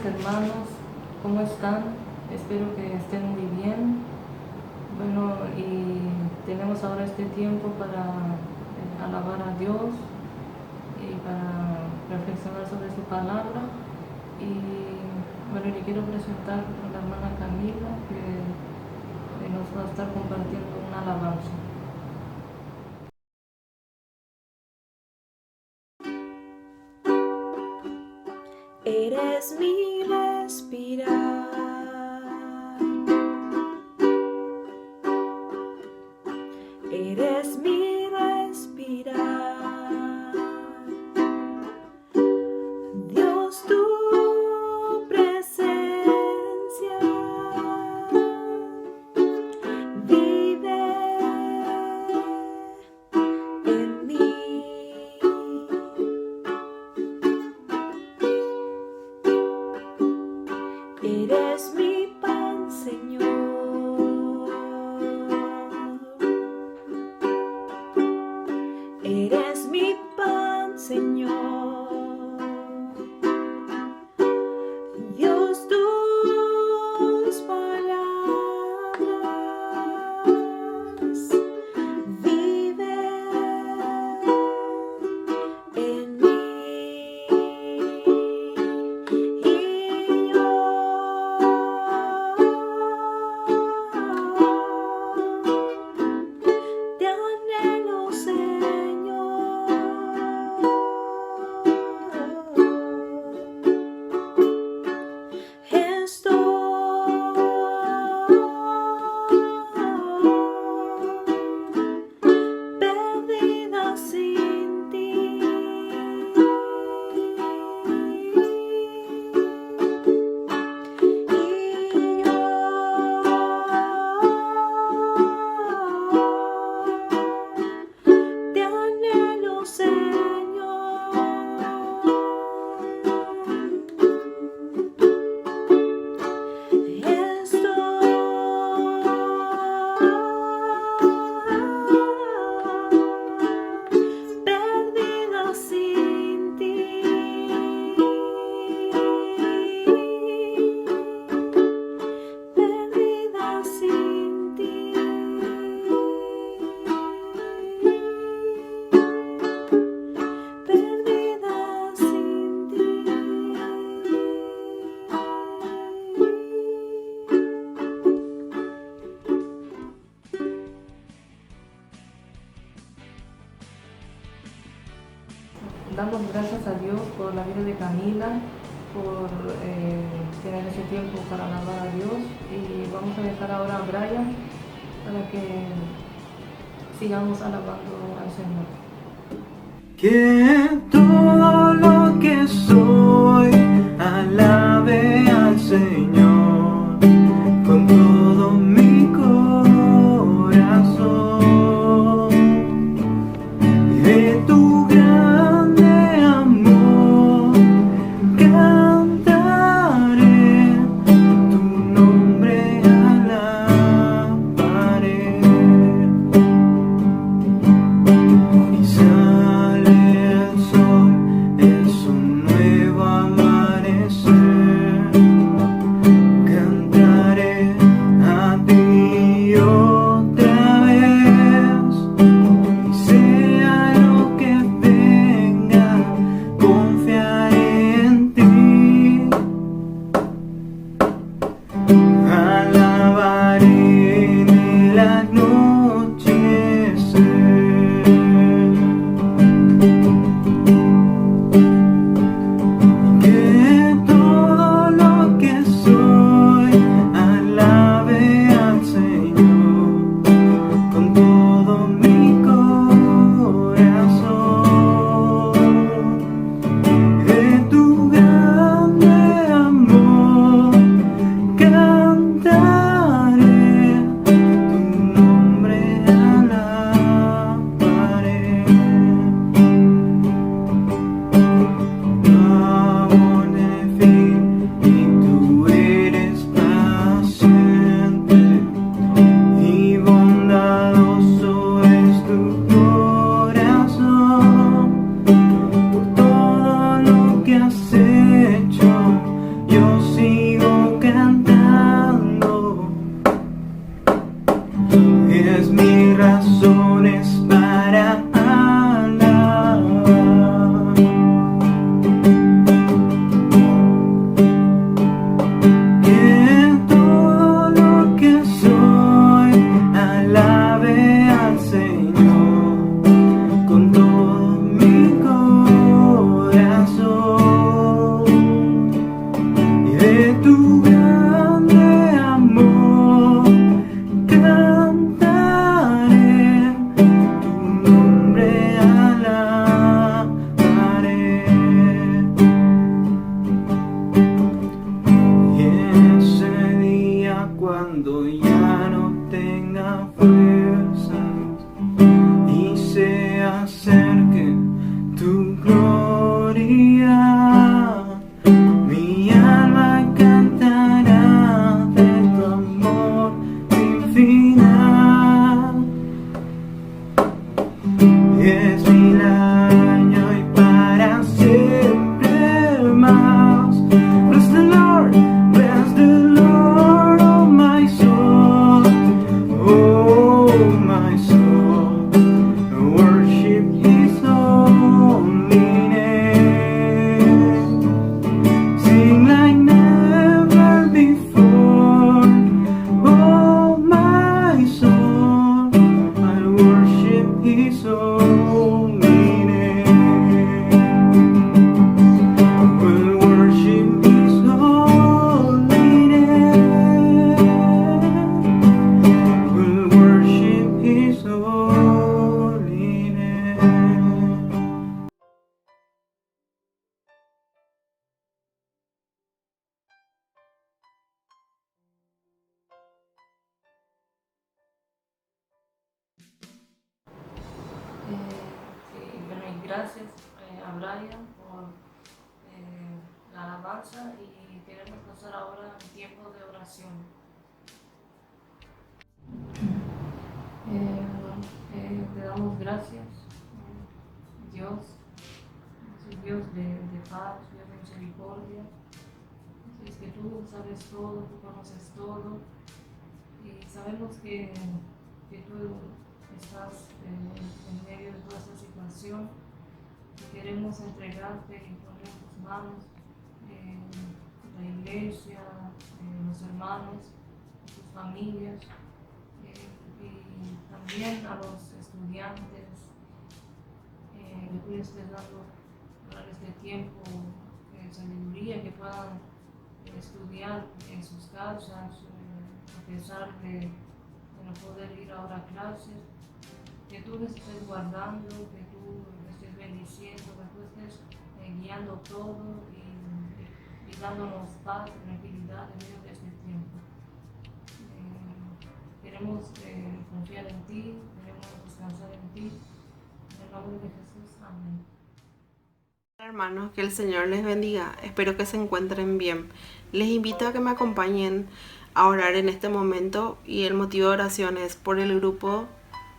hermanos, ¿cómo están? Espero que estén muy bien. Bueno, y tenemos ahora este tiempo para alabar a Dios y para reflexionar sobre su palabra. Y bueno, le quiero presentar a la hermana Camila, que nos va a estar compartiendo una alabanza. Eres mi respirar, eres mi respirar. Dios, tu presencia vive en mí. Eres mi pan, Señor. Eres mi pan, Señor. Dios, tus palabras viven en mí. Y yo te anhelo, Señor. Perdida sin ti. Y yo te anhelo, Señor. Perdida sin ti. Perdida sin ti. Perdida sin ti. Damos gracias a Dios por la vida de Camila, por tener ese tiempo para alabar a Dios, y vamos a dejar ahora a Brian para que sigamos alabando al Señor. Que todo lo que soy alabe al Señor con todo mi corazón, y de tu grande amor cantaré, tu nombre alabaré. Y sale el sol, es un nuevo amanecer, cuando ya no tenga fuerzas y se acerque tu gloria. Mi alma cantará de tu amor sin final. 10,000 años y para siempre más. Bless the Lord, oh my soul, worship His holy name. Sing like never before, oh my soul, I'll worship His holy name. We'll worship His holy name. We'll worship His holy name. Sí, bueno, y gracias a Brian por la alabanza y queremos pasar ahora un tiempo de oración. Te damos gracias, Dios, es Dios de paz, Dios de misericordia. Es que tú sabes todo, tú conoces todo y sabemos que tú estás en medio de toda esta situación y queremos entregarte y poner en tus manos la iglesia, los hermanos, tus familias y también a los estudiantes que tú les estés dando para este tiempo sabiduría, que puedan estudiar en sus casas a pesar de no poder ir ahora a clases, que tú les estés guardando, que tú les estés bendiciendo, que tú estés guiando todo y dándonos paz y tranquilidad en medio de este tiempo. Queremos confiar en ti, queremos descansar en ti. En el nombre de Jesús, amén. Hermanos, que el Señor les bendiga. Espero que se encuentren bien. Les invito a que me acompañen a orar en este momento y el motivo de oración es por el grupo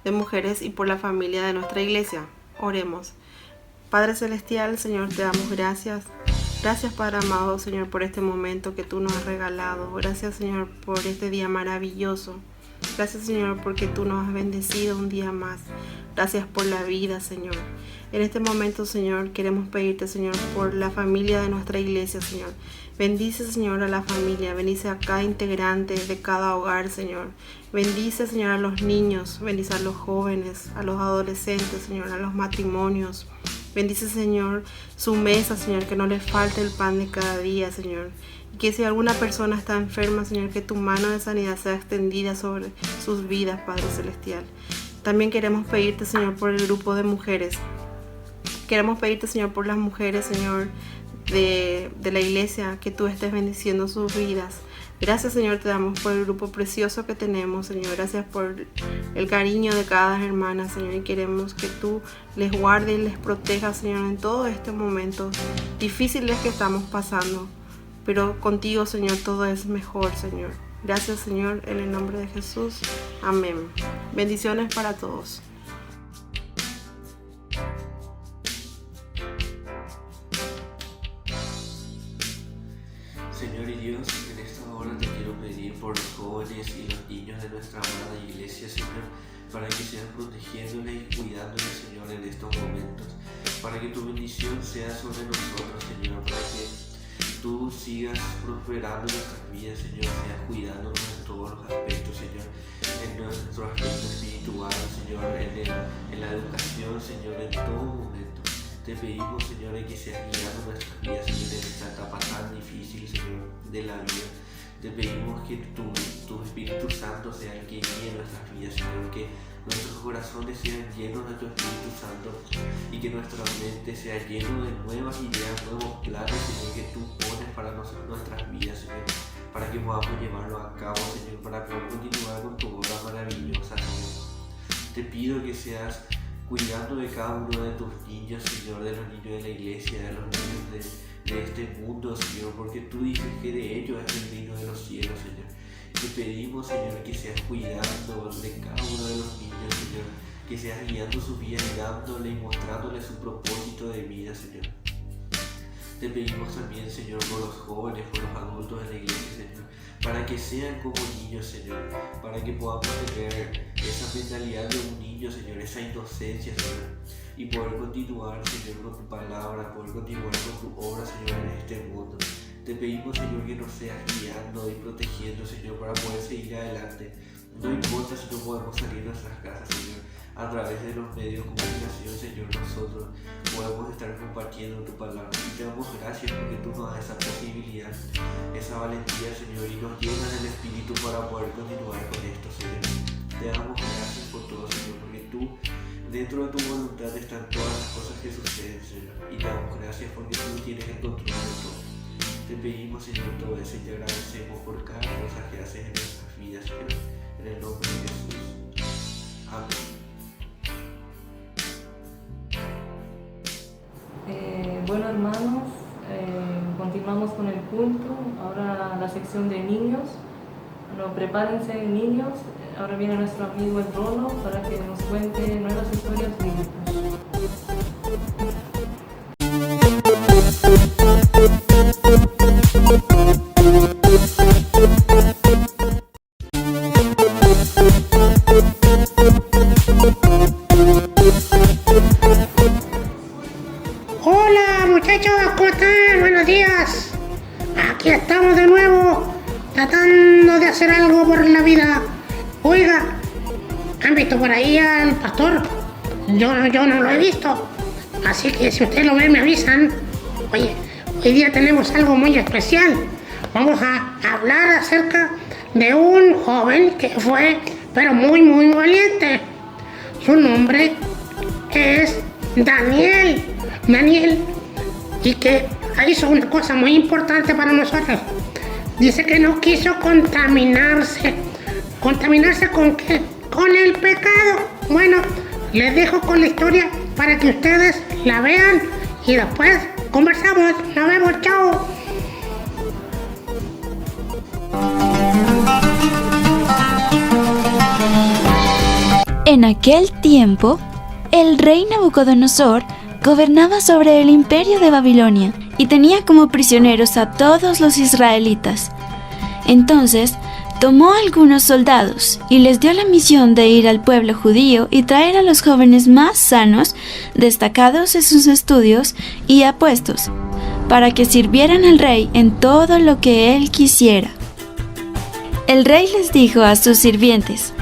de mujeres y por la familia de nuestra iglesia. Oremos. Padre Celestial, Señor, te damos gracias. Gracias, Padre amado, Señor, por este momento que tú nos has regalado. Gracias, Señor, por este día maravilloso. Gracias, Señor, porque tú nos has bendecido un día más. Gracias por la vida, Señor. En este momento, Señor, queremos pedirte, Señor, por la familia de nuestra iglesia, Señor. Bendice, Señor, a la familia. Bendice a cada integrante de cada hogar, Señor. Bendice, Señor, a los niños. Bendice a los jóvenes, a los adolescentes, Señor, a los matrimonios. Bendice, Señor, su mesa, Señor, que no les falte el pan de cada día, Señor. Y que si alguna persona está enferma, Señor, que tu mano de sanidad sea extendida sobre sus vidas, Padre Celestial. También queremos pedirte, Señor, por el grupo de mujeres. Queremos pedirte, Señor, por las mujeres, Señor, de la iglesia, que tú estés bendiciendo sus vidas. Gracias, Señor, te damos por el grupo precioso que tenemos, Señor. Gracias por el cariño de cada hermana, Señor. Y queremos que tú les guardes y les protejas, Señor, en todo este momento difíciles que estamos pasando. Pero contigo, Señor, todo es mejor, Señor. Gracias, Señor, en el nombre de Jesús. Amén. Bendiciones para todos. Señor y Dios, en esta hora te quiero pedir por los jóvenes y los niños de nuestra amada iglesia, Señor, para que seas protegiéndoles y cuidándoles, Señor, en estos momentos, para que tu bendición sea sobre nosotros, Señor, para que tú sigas prosperando nuestras vidas, Señor, seas cuidándonos en todos los aspectos, Señor, en nuestro aspecto espiritual, Señor, en la educación, Señor, en todo momento. Te pedimos, Señor, que seas guiando nuestras vidas, Señor, en esta etapa tan difícil, Señor, de la vida. Te pedimos que tu Espíritu Santo sea el que guíe nuestras vidas, Señor, que nuestros corazones sean llenos de tu Espíritu Santo y que nuestra mente sea lleno de nuevas ideas, nuevos planes, Señor, que tú pones para nuestras vidas, Señor, para que podamos llevarlo a cabo, Señor, para poder continuar con tu obra maravillosa, Señor. Te pido que seas cuidando de cada uno de tus niños, Señor, de los niños de la iglesia, de los niños de este mundo, Señor, porque tú dices que de ellos es el reino de los cielos, Señor. Te pedimos, Señor, que seas cuidando de cada uno de los niños, Señor, que seas guiando su vida y dándole y mostrándoles su propósito de vida, Señor. Te pedimos también, Señor, por los jóvenes, por los adultos de la iglesia, Señor, para que sean como niños, Señor, para que podamos tener esa mentalidad de un niño, Señor, esa inocencia, Señor, y poder continuar, Señor, con tu palabra, poder continuar con tu obra, Señor, en este mundo. Te pedimos, Señor, que nos seas guiando y protegiendo, Señor, para poder seguir adelante. No importa si no podemos salir de nuestras casas, Señor, a través de los medios de comunicación, Señor, nosotros podemos estar compartiendo tu palabra. Y te damos gracias porque tú nos das esa posibilidad, esa valentía, Señor, y nos llenas del Espíritu para poder continuar con esto, Señor. Te damos gracias por todo, Señor, porque tú, dentro de tu voluntad, están todas las cosas que suceden, Señor. Y te damos gracias porque tú tienes el control de todo. Te pedimos, Señor, todo eso y te agradecemos por cada cosa que haces en nuestras vidas, Señor. En el nombre de Jesús. Amén. Bueno, hermanos, continuamos con el culto. Ahora la sección de niños. Bueno, prepárense, niños. Ahora viene nuestro amigo el Rolo para que nos cuente nuevas historias bíblicas. Hola muchachos, ¿cómo están? Buenos días. Aquí estamos de nuevo tratando de hacer algo por la vida. Oiga, ¿han visto por ahí al pastor? Yo no lo he visto. Así que si ustedes lo ven me avisan. Oye, hoy día tenemos algo muy especial. Vamos a hablar acerca de un joven que fue, pero muy valiente. Su nombre es Daniel, y que hizo una cosa muy importante para nosotros. Dice que no quiso contaminarse. ¿Contaminarse con qué? Con el pecado. Bueno, les dejo con la historia para que ustedes la vean y después conversamos. Nos vemos, chao. En aquel tiempo, el rey Nabucodonosor gobernaba sobre el imperio de Babilonia y tenía como prisioneros a todos los israelitas. Entonces, tomó a algunos soldados y les dio la misión de ir al pueblo judío y traer a los jóvenes más sanos, destacados en sus estudios y apuestos, para que sirvieran al rey en todo lo que él quisiera. El rey les dijo a sus sirvientes: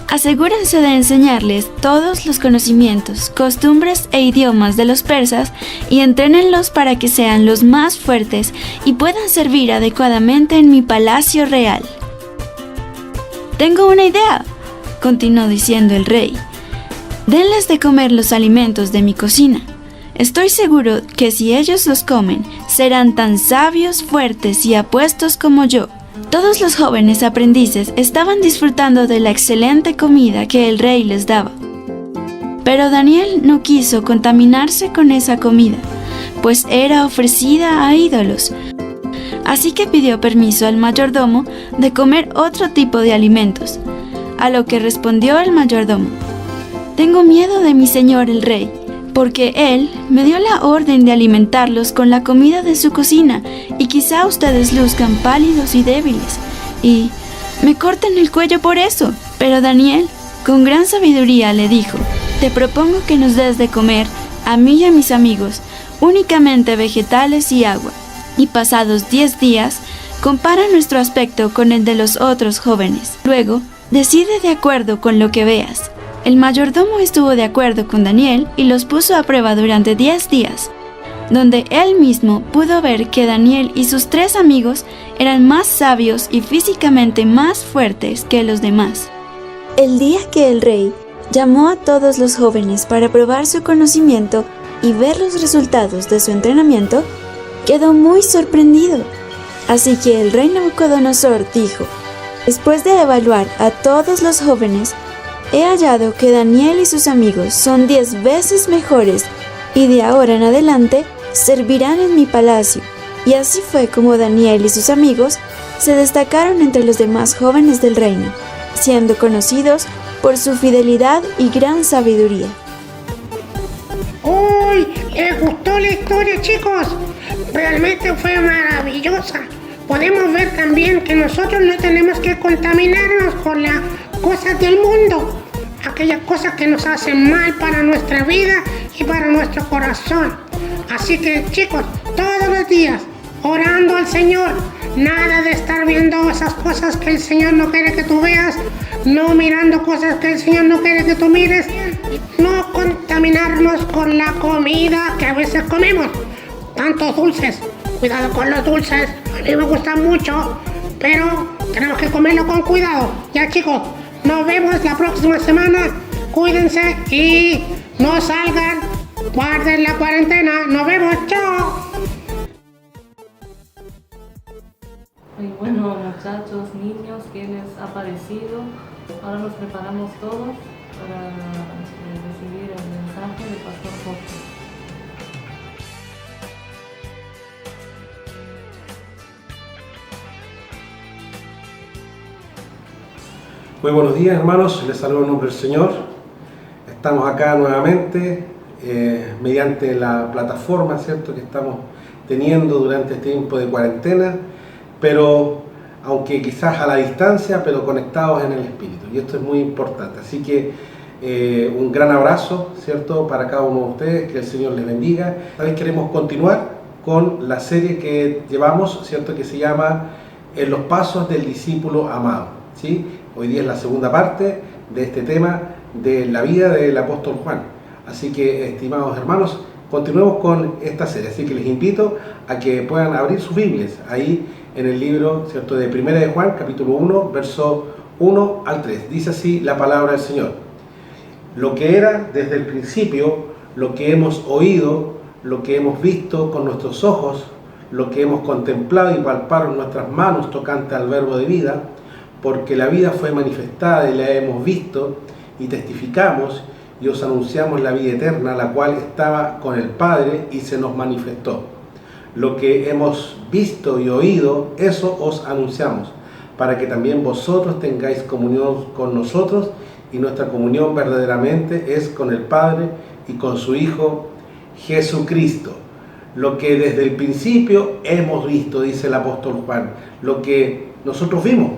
asegúrense de enseñarles todos los conocimientos, costumbres e idiomas de los persas y entrénenlos para que sean los más fuertes y puedan servir adecuadamente en mi palacio real. Tengo una idea, continuó diciendo el rey. Denles de comer los alimentos de mi cocina. Estoy seguro que si ellos los comen, serán tan sabios, fuertes y apuestos como yo. Todos los jóvenes aprendices estaban disfrutando de la excelente comida que el rey les daba. Pero Daniel no quiso contaminarse con esa comida, pues era ofrecida a ídolos. Así que pidió permiso al mayordomo de comer otro tipo de alimentos, a lo que respondió el mayordomo: tengo miedo de mi señor el rey, porque él me dio la orden de alimentarlos con la comida de su cocina, y quizá ustedes luzcan pálidos y débiles, y me corten el cuello por eso. Pero Daniel, con gran sabiduría, le dijo: te propongo que nos des de comer, a mí y a mis amigos, únicamente vegetales y agua, y pasados 10 días, compara nuestro aspecto con el de los otros jóvenes. Luego, decide de acuerdo con lo que veas. El mayordomo estuvo de acuerdo con Daniel y los puso a prueba durante 10 días, donde él mismo pudo ver que Daniel y sus 3 amigos eran más sabios y físicamente más fuertes que los demás. El día que el rey llamó a todos los jóvenes para probar su conocimiento y ver los resultados de su entrenamiento, quedó muy sorprendido. Así que el rey Nabucodonosor dijo: Después de evaluar a todos los jóvenes, he hallado que Daniel y sus amigos son 10 veces mejores y de ahora en adelante servirán en mi palacio. Y así fue como Daniel y sus amigos se destacaron entre los demás jóvenes del reino, siendo conocidos por su fidelidad y gran sabiduría. ¡Uy! ¿Les gustó la historia, chicos? Realmente fue maravillosa. Podemos ver también que nosotros no tenemos que contaminarnos con las cosas del mundo, aquellas cosas que nos hacen mal para nuestra vida y para nuestro corazón. Así que, chicos, todos los días orando al Señor, nada de estar viendo esas cosas que el Señor no quiere que tú veas, no mirando cosas que el Señor no quiere que tú mires, no contaminarnos con la comida que a veces comemos, tantos dulces. Cuidado con los dulces, a mí me gustan mucho, pero tenemos que comerlo con cuidado. Ya, chicos, nos vemos la próxima semana, cuídense y no salgan, guarden la cuarentena, nos vemos, chao. Y bueno, muchachos, niños, ¿qué les ha parecido? Ahora nos preparamos todos para recibir el mensaje del Pastor Jorge. Muy buenos días, hermanos, les saludo en nombre del Señor. Estamos acá nuevamente mediante la plataforma, ¿cierto?, que estamos teniendo durante este tiempo de cuarentena, pero aunque quizás a la distancia, pero conectados en el Espíritu, y esto es muy importante. Así que un gran abrazo, ¿cierto?, para cada uno de ustedes, que el Señor les bendiga. Esta vez queremos continuar con la serie que llevamos, ¿cierto?, que se llama En los pasos del discípulo amado, ¿sí? Hoy día es la segunda parte de este tema de la vida del apóstol Juan. Así que, estimados hermanos, continuemos con esta serie. Así que les invito a que puedan abrir sus Biblias ahí en el libro, ¿cierto?, de Primera de Juan, capítulo 1, verso 1 al 3. Dice así la palabra del Señor. Lo que era desde el principio, lo que hemos oído, lo que hemos visto con nuestros ojos, lo que hemos contemplado y palpado en nuestras manos tocante al verbo de vida, porque la vida fue manifestada y la hemos visto y testificamos y os anunciamos la vida eterna, la cual estaba con el Padre y se nos manifestó. Lo que hemos visto y oído, eso os anunciamos, para que también vosotros tengáis comunión con nosotros, y nuestra comunión verdaderamente es con el Padre y con su Hijo Jesucristo. Lo que desde el principio hemos visto, dice el apóstol Juan, lo que nosotros vimos,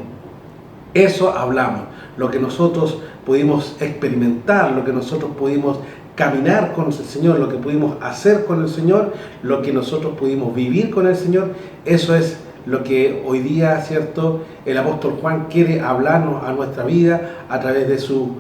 eso hablamos, lo que nosotros pudimos experimentar, lo que nosotros pudimos caminar con el Señor, lo que pudimos hacer con el Señor, lo que nosotros pudimos vivir con el Señor, eso es lo que hoy día, ¿cierto?, el apóstol Juan quiere hablarnos a nuestra vida a través de sus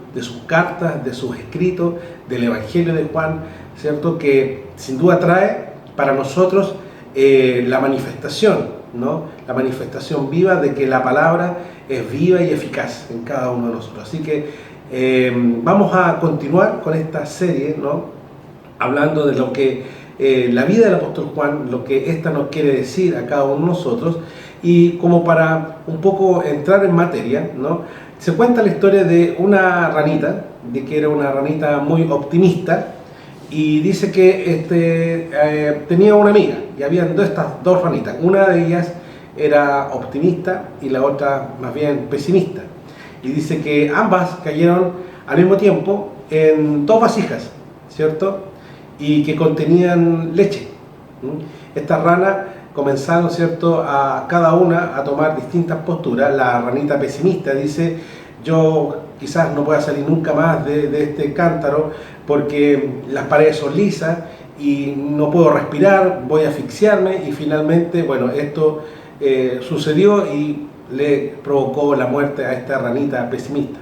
cartas, de sus escritos, del Evangelio de Juan, ¿cierto?, que sin duda trae para nosotros la manifestación, ¿no?, la manifestación viva de que la palabra es viva y eficaz en cada uno de nosotros. Así que vamos a continuar con esta serie, ¿no?, hablando de lo que la vida del apóstol Juan, lo que ésta nos quiere decir a cada uno de nosotros. Y como para un poco entrar en materia, ¿no?, se cuenta la historia de una ranita, de que era una ranita muy optimista, y dice que tenía una amiga, y habían estas dos ranitas. Una de ellas era optimista y la otra más bien pesimista. Y dice que ambas cayeron al mismo tiempo en dos vasijas, ¿cierto?, y que contenían leche. Estas ranas comenzaron, ¿cierto?, a cada una a tomar distintas posturas. La ranita pesimista dice: yo quizás no pueda salir nunca más de este cántaro porque las paredes son lisas y no puedo respirar, voy a asfixiarme. Y finalmente, bueno, esto sucedió y le provocó la muerte a esta ranita pesimista.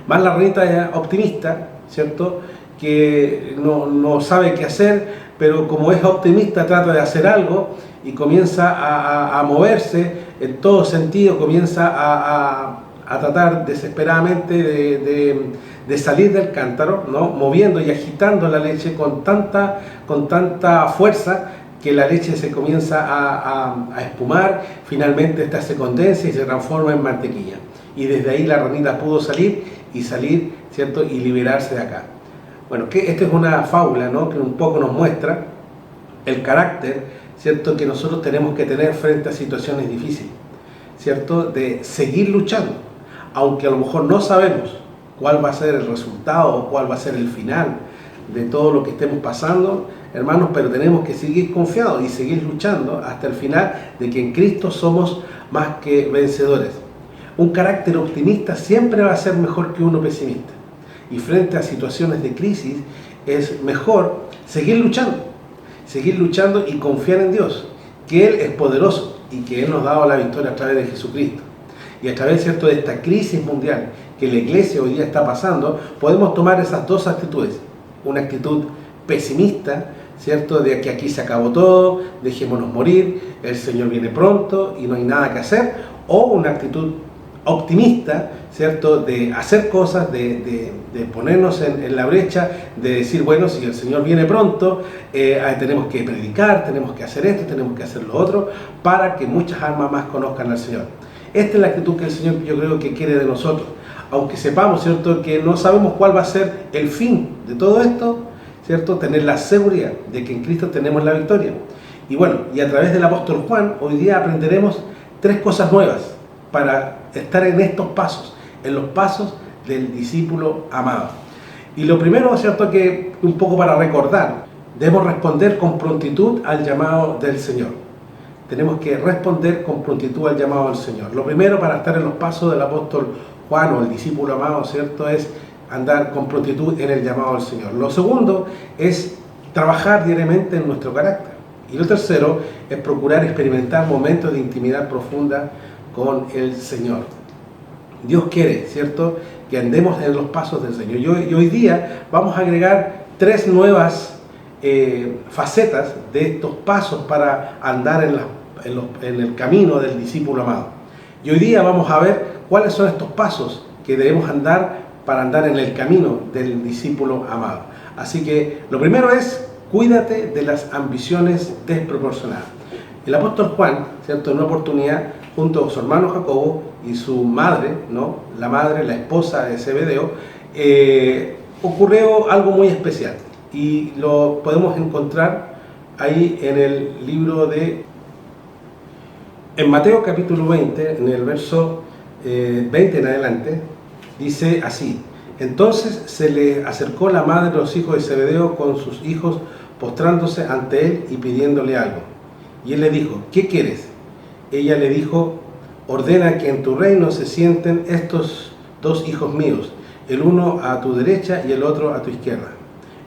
Más la ranita optimista, ¿cierto?, que no sabe qué hacer, pero como es optimista trata de hacer algo y comienza a moverse en todo sentido, comienza a tratar desesperadamente de salir del cántaro, ¿no?, moviendo y agitando la leche con tanta fuerza que la leche se comienza a espumar. Finalmente esta se condensa y se transforma en mantequilla. y desde ahí la ranita pudo salir, ¿cierto? Y liberarse de acá. Bueno, que esta es una fábula, ¿no? Que un poco nos muestra el carácter, ¿cierto? Que nosotros tenemos que tener frente a situaciones difíciles, ¿cierto? De seguir luchando, aunque a lo mejor no sabemos cuál va a ser el resultado o cuál va a ser el final de todo lo que estemos pasando, hermanos, pero tenemos que seguir confiados y seguir luchando hasta el final, de que en Cristo somos más que vencedores. Un carácter optimista siempre va a ser mejor que uno pesimista, y frente a situaciones de crisis es mejor seguir luchando y confiar en Dios, que Él es poderoso y que Él nos ha dado la victoria a través de Jesucristo. Y a través, ¿cierto?, de esta crisis mundial que la iglesia hoy día está pasando, podemos tomar esas dos actitudes. Una actitud pesimista, ¿cierto?, de que aquí se acabó todo, dejémonos morir, el Señor viene pronto y no hay nada que hacer, o una actitud optimista, ¿cierto?, de hacer cosas, de ponernos en la brecha, de decir, bueno, si el Señor viene pronto, tenemos que predicar, tenemos que hacer esto, tenemos que hacer lo otro, para que muchas almas más conozcan al Señor. Esta es la actitud que el Señor, yo creo, que quiere de nosotros, aunque sepamos, ¿cierto?, que no sabemos cuál va a ser el fin de todo esto, ¿cierto?, tener la seguridad de que en Cristo tenemos la victoria. Y bueno, y a través del apóstol Juan, hoy día aprenderemos 3 cosas nuevas para estar en estos pasos, en los pasos del discípulo amado. Y lo primero, ¿cierto?, que un poco para recordar, debemos responder con prontitud al llamado del Señor. Tenemos que responder con prontitud al llamado del Señor. Lo primero, para estar en los pasos del apóstol Juan o el discípulo amado, ¿cierto?, es andar con prontitud en el llamado del Señor. Lo segundo es trabajar diariamente en nuestro carácter. Y lo tercero es procurar experimentar momentos de intimidad profunda con el Señor. Dios quiere, ¿cierto?, que andemos en los pasos del Señor. Y hoy día vamos a agregar 3 nuevas facetas de estos pasos para andar en el camino del discípulo amado. Y hoy día vamos a ver cuáles son estos pasos que debemos andar para andar en el camino del discípulo amado. Así que lo primero es, cuídate de las ambiciones desproporcionadas. El apóstol Juan, ¿cierto?, en una oportunidad, junto a su hermano Jacobo y su madre, ¿no?, la esposa de Zebedeo, ocurrió algo muy especial. Y lo podemos encontrar ahí en el libro en Mateo capítulo 20, en el verso 20 en adelante, dice así: entonces se le acercó la madre de los hijos de Zebedeo con sus hijos, postrándose ante él y pidiéndole algo. Y él le dijo, ¿qué quieres? Ella le dijo, ordena que en tu reino se sienten estos 2 hijos míos, el uno a tu derecha y el otro a tu izquierda.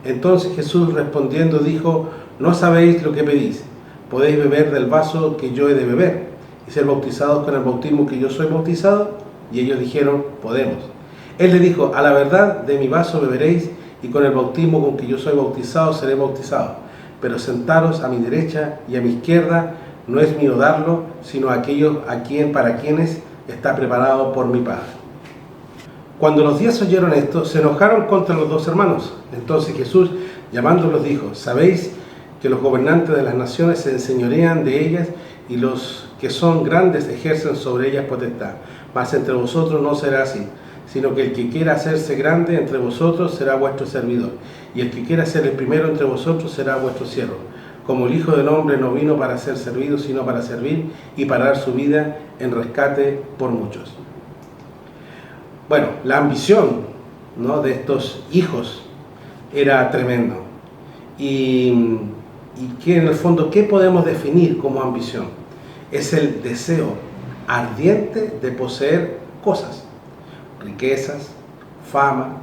Entonces Jesús respondiendo dijo, no sabéis lo que pedís, ¿podéis beber del vaso que yo he de beber y ser bautizados con el bautismo que yo soy bautizado? Y ellos dijeron, podemos. Él le dijo, a la verdad de mi vaso beberéis y con el bautismo con que yo soy bautizado seré bautizado, pero sentaros a mi derecha y a mi izquierda no es mío darlo, sino aquellos para quienes está preparado por mi Padre. Cuando los 10 oyeron esto, se enojaron contra los 2 hermanos. Entonces Jesús, llamándolos, dijo, ¿sabéis que los gobernantes de las naciones se enseñorean de ellas y los que son grandes ejercen sobre ellas potestad? Mas entre vosotros no será así, sino que el que quiera hacerse grande entre vosotros será vuestro servidor, y el que quiera ser el primero entre vosotros será vuestro siervo. Como el Hijo del Hombre no vino para ser servido, sino para servir y para dar su vida en rescate por muchos. Bueno, la ambición, ¿no?, de estos hijos era tremendo. Y que en el fondo, ¿qué podemos definir como ambición? Es el deseo ardiente de poseer cosas, riquezas, fama,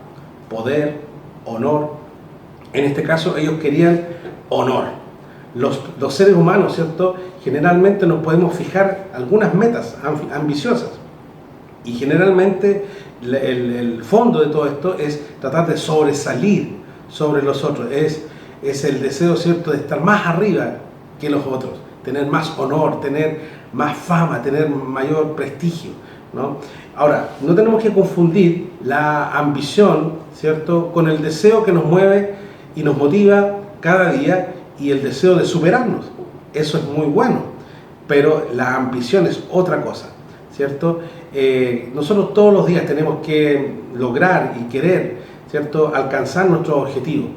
poder, honor. En este caso ellos querían honor. Los seres humanos, ¿cierto?, generalmente nos podemos fijar algunas metas ambiciosas. Y generalmente el fondo de todo esto es tratar de sobresalir sobre los otros. Es el deseo, ¿cierto?, de estar más arriba que los otros, tener más honor, tener más fama, tener mayor prestigio, ¿no? Ahora, no tenemos que confundir la ambición, ¿cierto?, con el deseo que nos mueve y nos motiva cada día y el deseo de superarnos. Eso es muy bueno, pero la ambición es otra cosa, ¿cierto? Nosotros todos los días tenemos que lograr y querer, ¿cierto?, alcanzar nuestros objetivos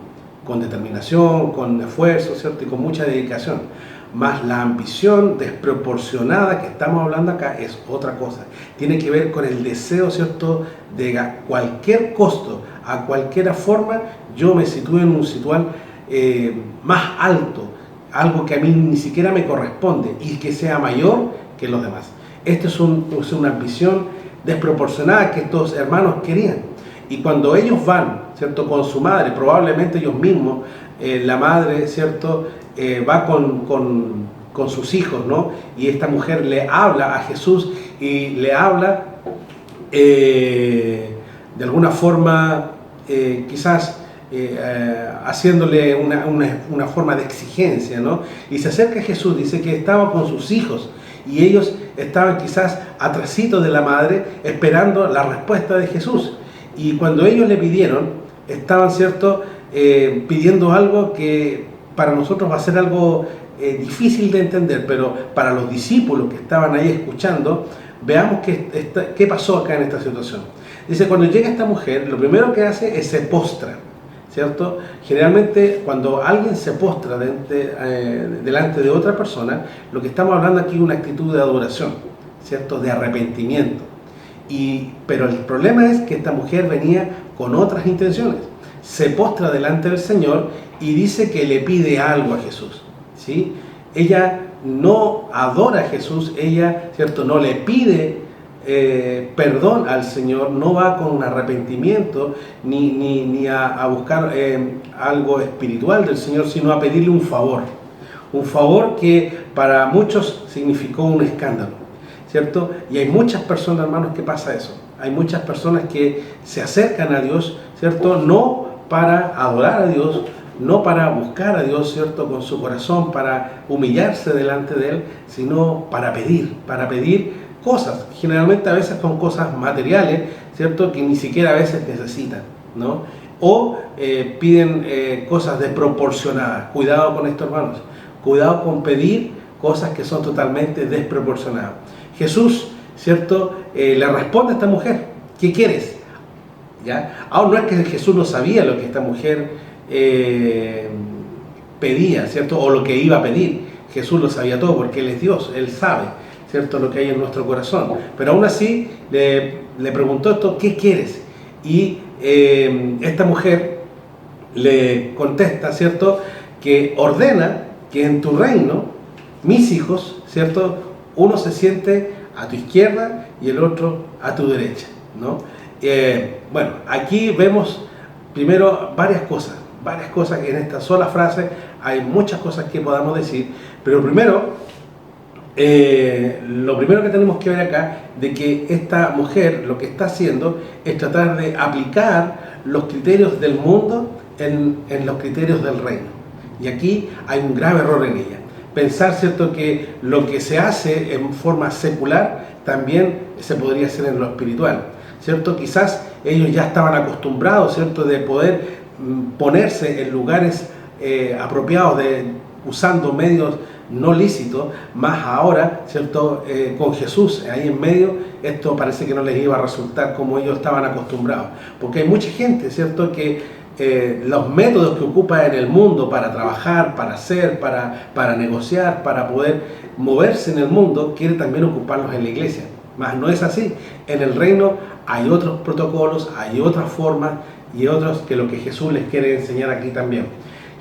con determinación, con esfuerzo, ¿cierto?, y con mucha dedicación. Más la ambición desproporcionada que estamos hablando acá es otra cosa. Tiene que ver con el deseo, ¿cierto?, de a cualquier costo, a cualquier forma, yo me sitúo en un situal más alto, algo que a mí ni siquiera me corresponde y que sea mayor que los demás. Esta es una ambición desproporcionada que estos hermanos querían. Y cuando ellos van, ¿cierto?, con su madre, probablemente ellos mismos, la madre, ¿cierto?, va con sus hijos, ¿no? Y esta mujer le habla a Jesús y le habla de alguna forma, quizás haciéndole una forma de exigencia, ¿no? Y se acerca a Jesús, dice que estaba con sus hijos y ellos estaban quizás atrasitos de la madre esperando la respuesta de Jesús. Y cuando ellos le pidieron, estaban, ¿cierto?, pidiendo algo que para nosotros va a ser algo difícil de entender, pero para los discípulos que estaban ahí escuchando, veamos qué pasó acá en esta situación. Dice, cuando llega esta mujer, lo primero que hace es se postra, ¿cierto? Generalmente cuando alguien se postra delante de otra persona, lo que estamos hablando aquí es una actitud de adoración, ¿cierto?, de arrepentimiento. Pero el problema es que esta mujer venía con otras intenciones. Se postra delante del Señor y dice que le pide algo a Jesús, ¿sí? Ella no adora a Jesús, ella, ¿cierto?, no le pide perdón al Señor, no va con un arrepentimiento ni a buscar algo espiritual del Señor, sino a pedirle un favor que para muchos significó un escándalo, ¿cierto? Y hay muchas personas, hermanos, que pasa eso. Hay muchas personas que se acercan a Dios, ¿cierto?, no para adorar a Dios, no para buscar a Dios, ¿cierto?, con su corazón, para humillarse delante de Él, sino para pedir cosas, generalmente a veces con cosas materiales, ¿cierto?, que ni siquiera a veces necesitan, ¿no? O piden cosas desproporcionadas. Cuidado con esto, hermanos. Cuidado con pedir cosas que son totalmente desproporcionadas. Jesús, ¿cierto?, le responde a esta mujer, ¿qué quieres? ¿Ya? Ahora no es que Jesús no sabía lo que esta mujer pedía, ¿cierto?, o lo que iba a pedir. Jesús lo sabía todo porque Él es Dios, Él sabe, ¿cierto?, lo que hay en nuestro corazón. Pero aún así le preguntó esto, ¿qué quieres? Y esta mujer le contesta, ¿cierto?, que ordena que en tu reino, mis hijos, ¿cierto?, uno se siente a tu izquierda y el otro a tu derecha, ¿no? Bueno, aquí vemos primero varias cosas que en esta sola frase hay muchas cosas que podamos decir, pero primero, lo primero que tenemos que ver acá, de que esta mujer lo que está haciendo es tratar de aplicar los criterios del mundo en los criterios del reino. Y aquí hay un grave error en ella. Pensar, ¿cierto?, que lo que se hace en forma secular también se podría hacer en lo espiritual, ¿cierto? Quizás ellos ya estaban acostumbrados, ¿cierto?, de poder ponerse en lugares apropiados, usando medios no lícitos, más ahora, ¿cierto?, con Jesús ahí en medio, esto parece que no les iba a resultar como ellos estaban acostumbrados. Porque hay mucha gente, ¿cierto?, que los métodos que ocupa en el mundo para trabajar, para hacer, para negociar, para poder moverse en el mundo, quiere también ocuparlos en la iglesia. Mas no es así. En el reino hay otros protocolos, hay otras formas y otros que lo que Jesús les quiere enseñar aquí también.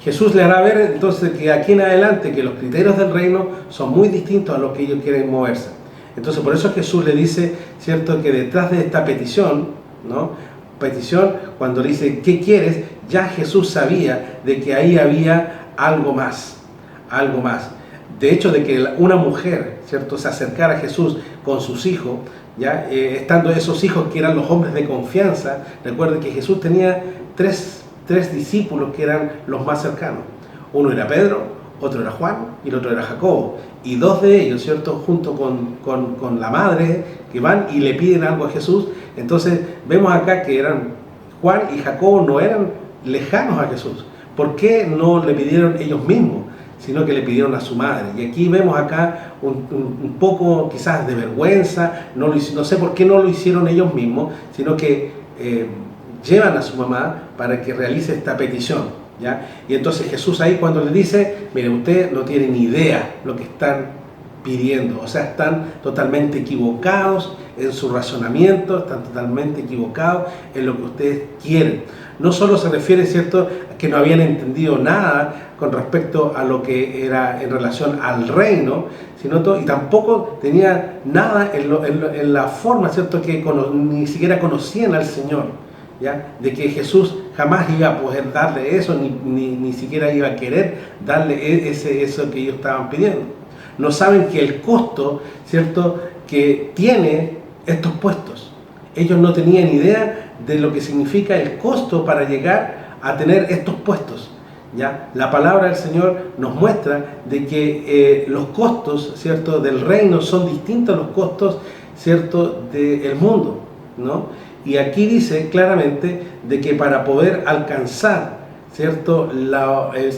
Jesús les hará ver entonces que aquí en adelante que los criterios del reino son muy distintos a los que ellos quieren moverse. Entonces por eso Jesús le dice, ¿cierto?, que detrás de esta petición, ¿no?, petición, cuando le dice ¿qué quieres?, ya Jesús sabía de que ahí había algo más. De hecho, de que una mujer, ¿cierto?, se acercara a Jesús con sus hijos, ya estando esos hijos que eran los hombres de confianza. Recuerden que Jesús tenía tres discípulos que eran los más cercanos. Uno era Pedro, otro era Juan y el otro era Jacobo. Y dos de ellos, ¿cierto?, junto con la madre, que van y le piden algo a Jesús. Entonces vemos acá que eran Juan y Jacobo, no eran lejanos a Jesús. ¿Por qué no le pidieron ellos mismos, sino que le pidieron a su madre. Y aquí vemos acá un poco quizás de vergüenza, no sé por qué no lo hicieron ellos mismos, sino que llevan a su mamá para que realice esta petición, ¿ya? Y entonces Jesús ahí cuando le dice, mire, usted no tiene ni idea lo que están pidiendo, o sea, están totalmente equivocados en su razonamiento, están totalmente equivocados en lo que ustedes quieren. No solo se refiere, ¿cierto?, a que no habían entendido nada con respecto a lo que era en relación al reino, sino y tampoco tenía nada en la forma, ¿cierto?, que ni siquiera conocían al Señor, ¿ya? De que Jesús jamás iba a poder darle eso, ni siquiera iba a querer darle eso que ellos estaban pidiendo. No saben que el costo, ¿cierto?, que tiene estos puestos. Ellos no tenían idea de lo que significa el costo para llegar a tener estos puestos, ¿ya? La palabra del Señor nos muestra de que los costos, ¿cierto?, del reino son distintos a los costos, ¿cierto?, del mundo, ¿no? Y aquí dice claramente de que para poder alcanzar, ¿cierto?,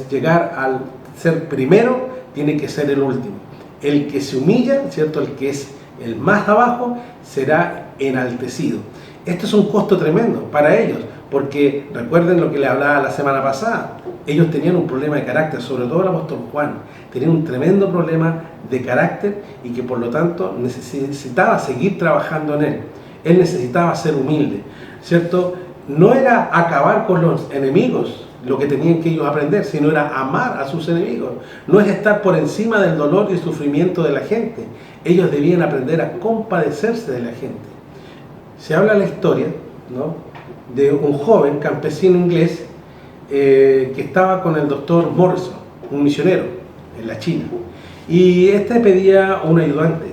llegar al ser primero, tiene que ser el último. El que se humilla, ¿cierto?, el que es el más abajo, será enaltecido. Esto es un costo tremendo para ellos, porque recuerden lo que le hablaba la semana pasada. Ellos tenían un problema de carácter, sobre todo el apóstol Juan. Tenían un tremendo problema de carácter y que por lo tanto necesitaba seguir trabajando en él. Él necesitaba ser humilde, ¿cierto? No era acabar con los enemigos lo que tenían que ellos aprender, sino era amar a sus enemigos. No es estar por encima del dolor y sufrimiento de la gente. Ellos debían aprender a compadecerse de la gente. Se habla la historia, ¿no?, de un joven campesino inglés que estaba con el doctor Morrison, un misionero en la China, y este pedía un ayudante.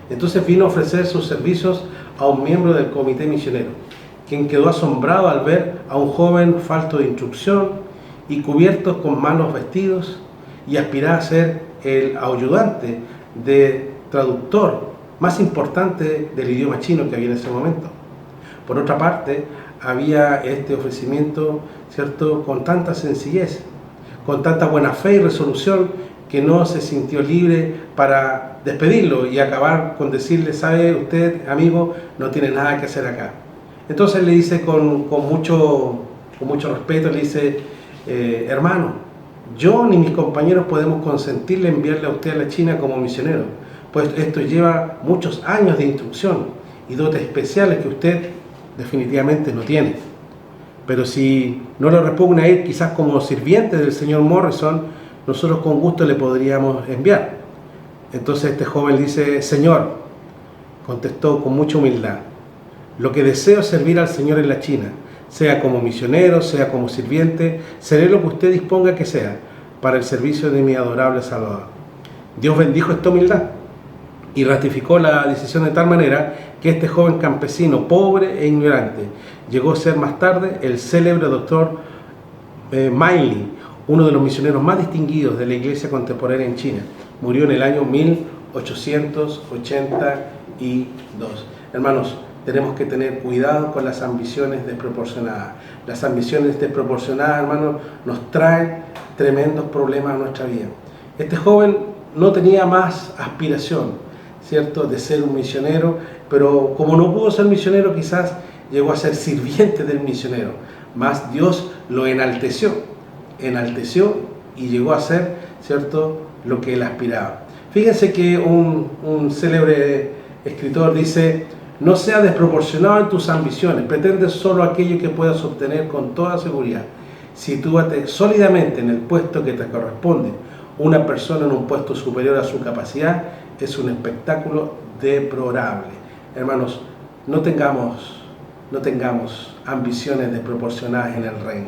Entonces vino a ofrecer sus servicios a un miembro del comité misionero, quien quedó asombrado al ver a un joven falto de instrucción y cubierto con malos vestidos, y aspiraba a ser el ayudante de traductor más importante del idioma chino que había en ese momento. Por otra parte, había este ofrecimiento, ¿cierto?, con tanta sencillez, con tanta buena fe y resolución, que no se sintió libre para despedirlo y acabar con decirle, sabe usted, amigo, no tiene nada que hacer acá. Entonces le dice con mucho respeto, le dice, hermano, yo ni mis compañeros podemos consentirle enviarle a usted a la China como misionero, pues esto lleva muchos años de instrucción y dotes especiales que usted definitivamente no tiene. Pero si no le repugna ir quizás como sirviente del señor Morrison, nosotros con gusto le podríamos enviar. Entonces este joven dice, Señor, contestó con mucha humildad, lo que deseo es servir al Señor en la China, sea como misionero, sea como sirviente, seré lo que usted disponga que sea, para el servicio de mi adorable Salvador. Dios bendijo esta humildad y ratificó la decisión de tal manera que este joven campesino, pobre e ignorante, llegó a ser más tarde el célebre doctor Miley, uno de los misioneros más distinguidos de la iglesia contemporánea en China. Murió en el año 1882. Hermanos, tenemos que tener cuidado con las ambiciones desproporcionadas. Las ambiciones desproporcionadas, hermanos, nos traen tremendos problemas a nuestra vida. Este joven no tenía más aspiración, ¿cierto?, de ser un misionero, pero como no pudo ser misionero, quizás llegó a ser sirviente del misionero. Mas Dios lo enalteció y llegó a ser, ¿cierto?, lo que él aspiraba. Fíjense que un célebre escritor dice, no sea desproporcionado en tus ambiciones, pretende solo aquello que puedas obtener con toda seguridad. Sitúate sólidamente en el puesto que te corresponde. Una persona en un puesto superior a su capacidad es un espectáculo deplorable. Hermanos, no tengamos ambiciones desproporcionadas en el reino.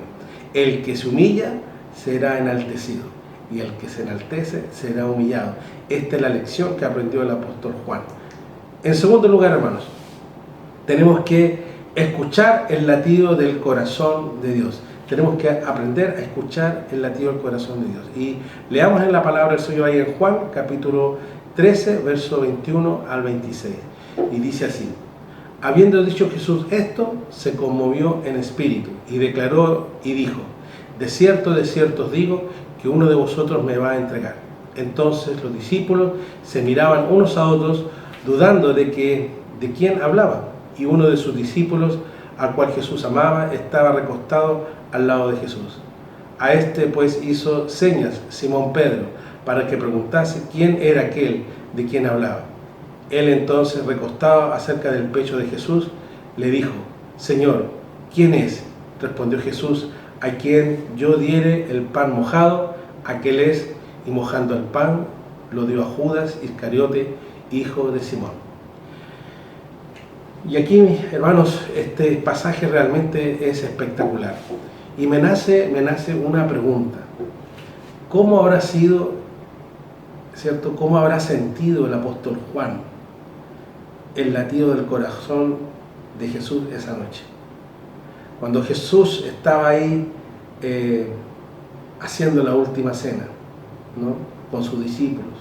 El que se humilla será enaltecido y el que se enaltece será humillado. Esta es la lección que aprendió el apóstol Juan. En segundo lugar, hermanos, tenemos que escuchar el latido del corazón de Dios. Tenemos que aprender a escuchar el latido del corazón de Dios. Y leamos en la palabra del Señor ahí en Juan, capítulo 13, verso 21 al 26. Y dice así, habiendo dicho Jesús esto, se conmovió en espíritu y declaró y dijo, de cierto os digo, que uno de vosotros me va a entregar. Entonces los discípulos se miraban unos a otros, dudando de quién hablaba. Y uno de sus discípulos, al cual Jesús amaba, estaba recostado al lado de Jesús. A este pues hizo señas Simón Pedro, para que preguntase quién era aquel de quien hablaba. Él entonces, recostado acerca del pecho de Jesús, le dijo: Señor, ¿quién es? Respondió Jesús: a quien yo diere el pan mojado, aquel es. Y mojando el pan, lo dio a Judas Iscariote, hijo de Simón. Y aquí, hermanos, este pasaje realmente es espectacular. Y me nace una pregunta. ¿Cómo habrá sido, cierto? ¿Cómo habrá sentido el apóstol Juan el latido del corazón de Jesús esa noche? Cuando Jesús estaba ahí haciendo la última cena, ¿no?, con sus discípulos,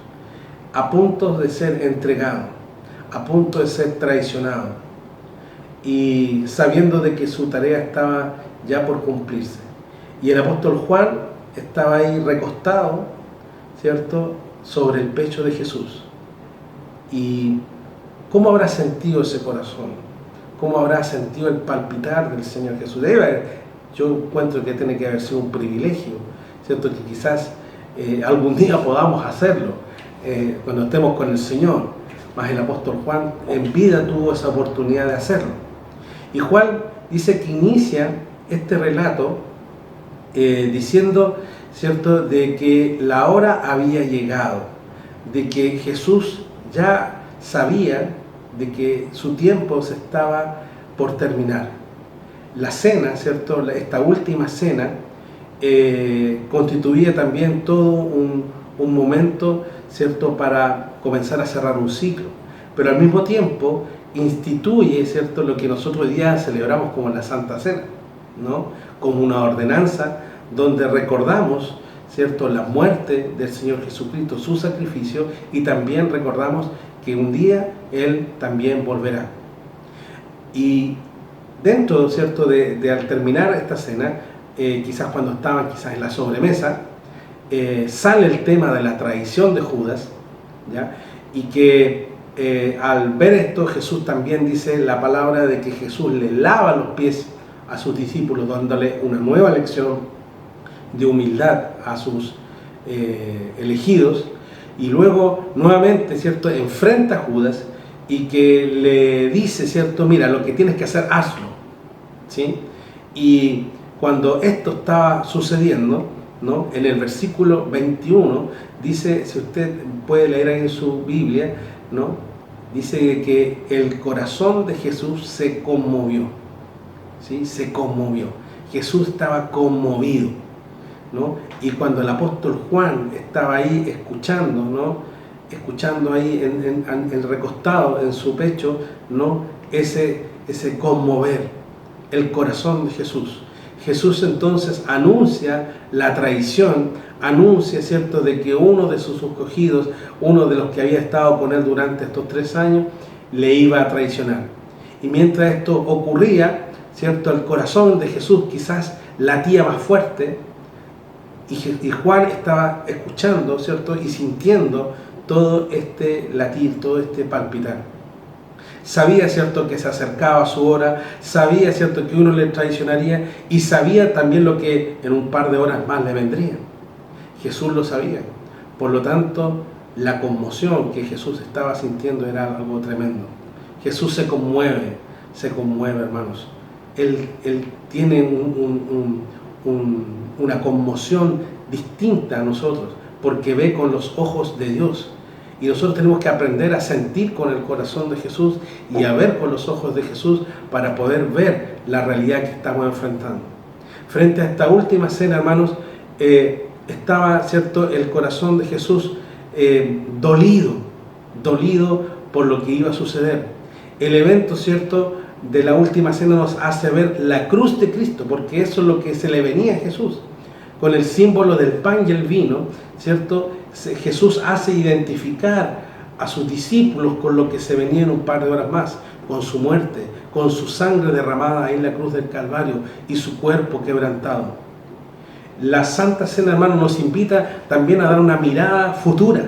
a punto de ser entregado, a punto de ser traicionado, y sabiendo de que su tarea estaba ya por cumplirse. Y el apóstol Juan estaba ahí recostado, ¿cierto?, sobre el pecho de Jesús. Y ¿cómo habrá sentido ese corazón? ¿Cómo habrá sentido el palpitar del Señor Jesús? Yo encuentro que tiene que haber sido un privilegio, ¿cierto?, que quizás algún día podamos hacerlo cuando estemos con el Señor. Mas el apóstol Juan en vida tuvo esa oportunidad de hacerlo. Y Juan dice que inicia este relato diciendo, ¿cierto?, de que la hora había llegado, de que Jesús ya sabía de que su tiempo se estaba por terminar. La cena, ¿cierto?, esta última cena, constituía también todo un momento, ¿cierto?, para comenzar a cerrar un ciclo, pero al mismo tiempo instituye, ¿cierto?, lo que nosotros hoy día celebramos como la Santa Cena, ¿no?, como una ordenanza donde recordamos, ¿cierto?, la muerte del Señor Jesucristo, su sacrificio, y también recordamos que un día Él también volverá. Y dentro, ¿cierto?, de al terminar esta cena, quizás cuando estaban en la sobremesa, sale el tema de la traición de Judas, ¿ya? Y que al ver esto, Jesús también dice la palabra de que Jesús le lava los pies a sus discípulos, dándole una nueva lección de humildad a sus elegidos, y luego nuevamente, ¿cierto?, enfrenta a Judas y que le dice, ¿cierto?, mira, lo que tienes que hacer, hazlo, ¿sí? Y cuando esto estaba sucediendo, ¿no?, en el versículo 21 dice, si usted puede leer ahí en su Biblia, ¿no?, dice que el corazón de Jesús se conmovió, ¿sí? Se conmovió. Jesús estaba conmovido, ¿no? Y cuando el apóstol Juan estaba ahí escuchando, ¿no?, escuchando ahí en recostado en su pecho, ¿no?, ese conmover el corazón de Jesús. Jesús entonces anuncia la traición, anuncia, ¿cierto?, de que uno de sus escogidos, uno de los que había estado con él durante estos 3 años, le iba a traicionar. Y mientras esto ocurría, ¿cierto?, el corazón de Jesús quizás latía más fuerte, y Juan estaba escuchando, ¿cierto?, y sintiendo todo este latir, todo este palpitar. Sabía, ¿cierto?, que se acercaba su hora, sabía, ¿cierto?, que uno le traicionaría, y sabía también lo que en un par de horas más le vendría. Jesús lo sabía. Por lo tanto, la conmoción que Jesús estaba sintiendo era algo tremendo. Jesús se conmueve, hermanos. Él tiene una conmoción distinta a nosotros, porque ve con los ojos de Dios. Y nosotros tenemos que aprender a sentir con el corazón de Jesús y a ver con los ojos de Jesús para poder ver la realidad que estamos enfrentando. Frente a esta última cena, hermanos, estaba, ¿cierto?, el corazón de Jesús dolido por lo que iba a suceder. El evento, ¿cierto?, de la última cena nos hace ver la cruz de Cristo, porque eso es lo que se le venía a Jesús. Con el símbolo del pan y el vino, ¿cierto?, Jesús hace identificar a sus discípulos con lo que se venía en un par de horas más, con su muerte, con su sangre derramada ahí en la cruz del Calvario y su cuerpo quebrantado. la Santa Cena, hermano, nos invita también a dar una mirada futura,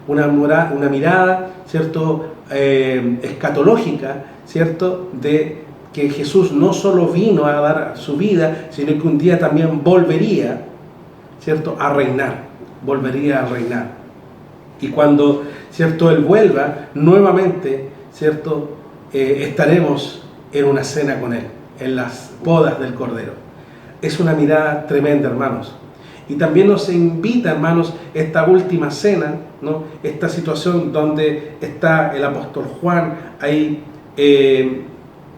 una mirada, ¿cierto?, escatológica, ¿cierto?, de que Jesús no solo vino a dar su vida, sino que un día también volvería, ¿cierto?, a reinar, volvería a reinar. Y cuando, ¿cierto?, Él vuelva, nuevamente, ¿cierto?, estaremos en una cena con Él, en las bodas del Cordero. Es una mirada tremenda, hermanos. Y también nos invita, hermanos, esta última cena, ¿no?, esta situación donde está el apóstol Juan ahí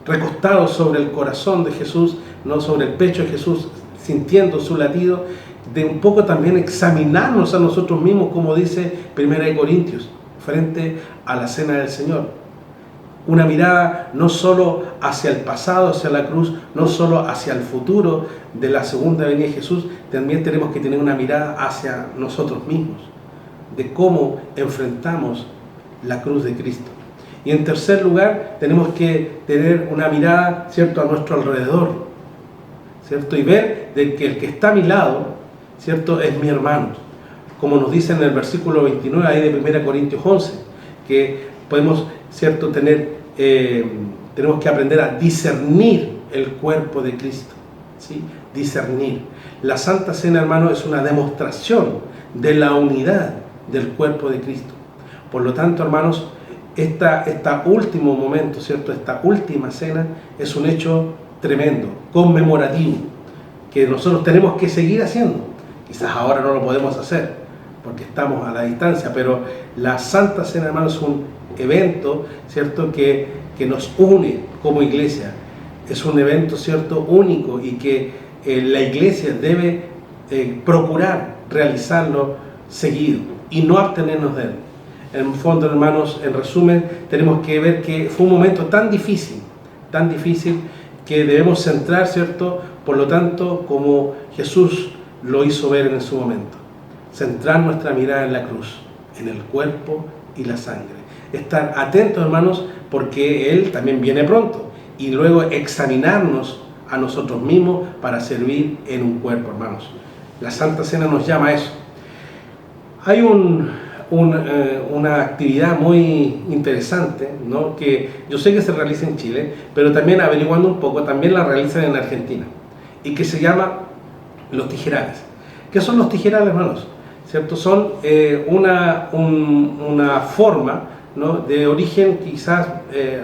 recostado sobre el corazón de Jesús, ¿no?, sobre el pecho de Jesús, sintiendo su latido, de un poco también examinarnos a nosotros mismos, como dice 1 Corintios, frente a la cena del Señor. Una mirada no solo hacia el pasado, hacia la cruz, no solo hacia el futuro de la segunda venida de Jesús, también tenemos que tener una mirada hacia nosotros mismos, de cómo enfrentamos la cruz de Cristo. Y en tercer lugar, tenemos que tener una mirada, ¿cierto?, a nuestro alrededor, ¿cierto?, y ver de que el que está a mi lado, ¿cierto?, es mi hermano. Como nos dice en el versículo 29 ahí de 1 Corintios 11, que podemos, ¿cierto?, tenemos que aprender a discernir el cuerpo de Cristo, ¿sí? Discernir. La Santa Cena, hermano, es una demostración de la unidad del cuerpo de Cristo. Por lo tanto, hermanos, este último momento, ¿cierto?, esta última cena es un hecho tremendo, conmemorativo, que nosotros tenemos que seguir haciendo. Quizás ahora no lo podemos hacer porque estamos a la distancia, pero la Santa Cena, hermano, es un evento, ¿cierto?, que nos une como iglesia. Es un evento, ¿cierto?, único, y que la iglesia debe procurar realizarlo seguido y no abstenernos de él. En el fondo, hermanos, en resumen, tenemos que ver que fue un momento tan difícil, que debemos centrar, ¿cierto?, por lo tanto, como Jesús lo hizo ver en su momento. Centrar nuestra mirada en la cruz, en el cuerpo y la sangre. Estar atentos, hermanos, porque Él también viene pronto. Y luego examinarnos a nosotros mismos para servir en un cuerpo, hermanos. La Santa Cena nos llama a eso. Hay una actividad muy interesante, ¿no?, que yo sé que se realiza en Chile, pero también averiguando un poco, también la realizan en Argentina, y que se llama los tijerales. ¿Qué son los tijerales, hermanos? ¿Cierto? Son una forma, ¿no?, de origen, quizás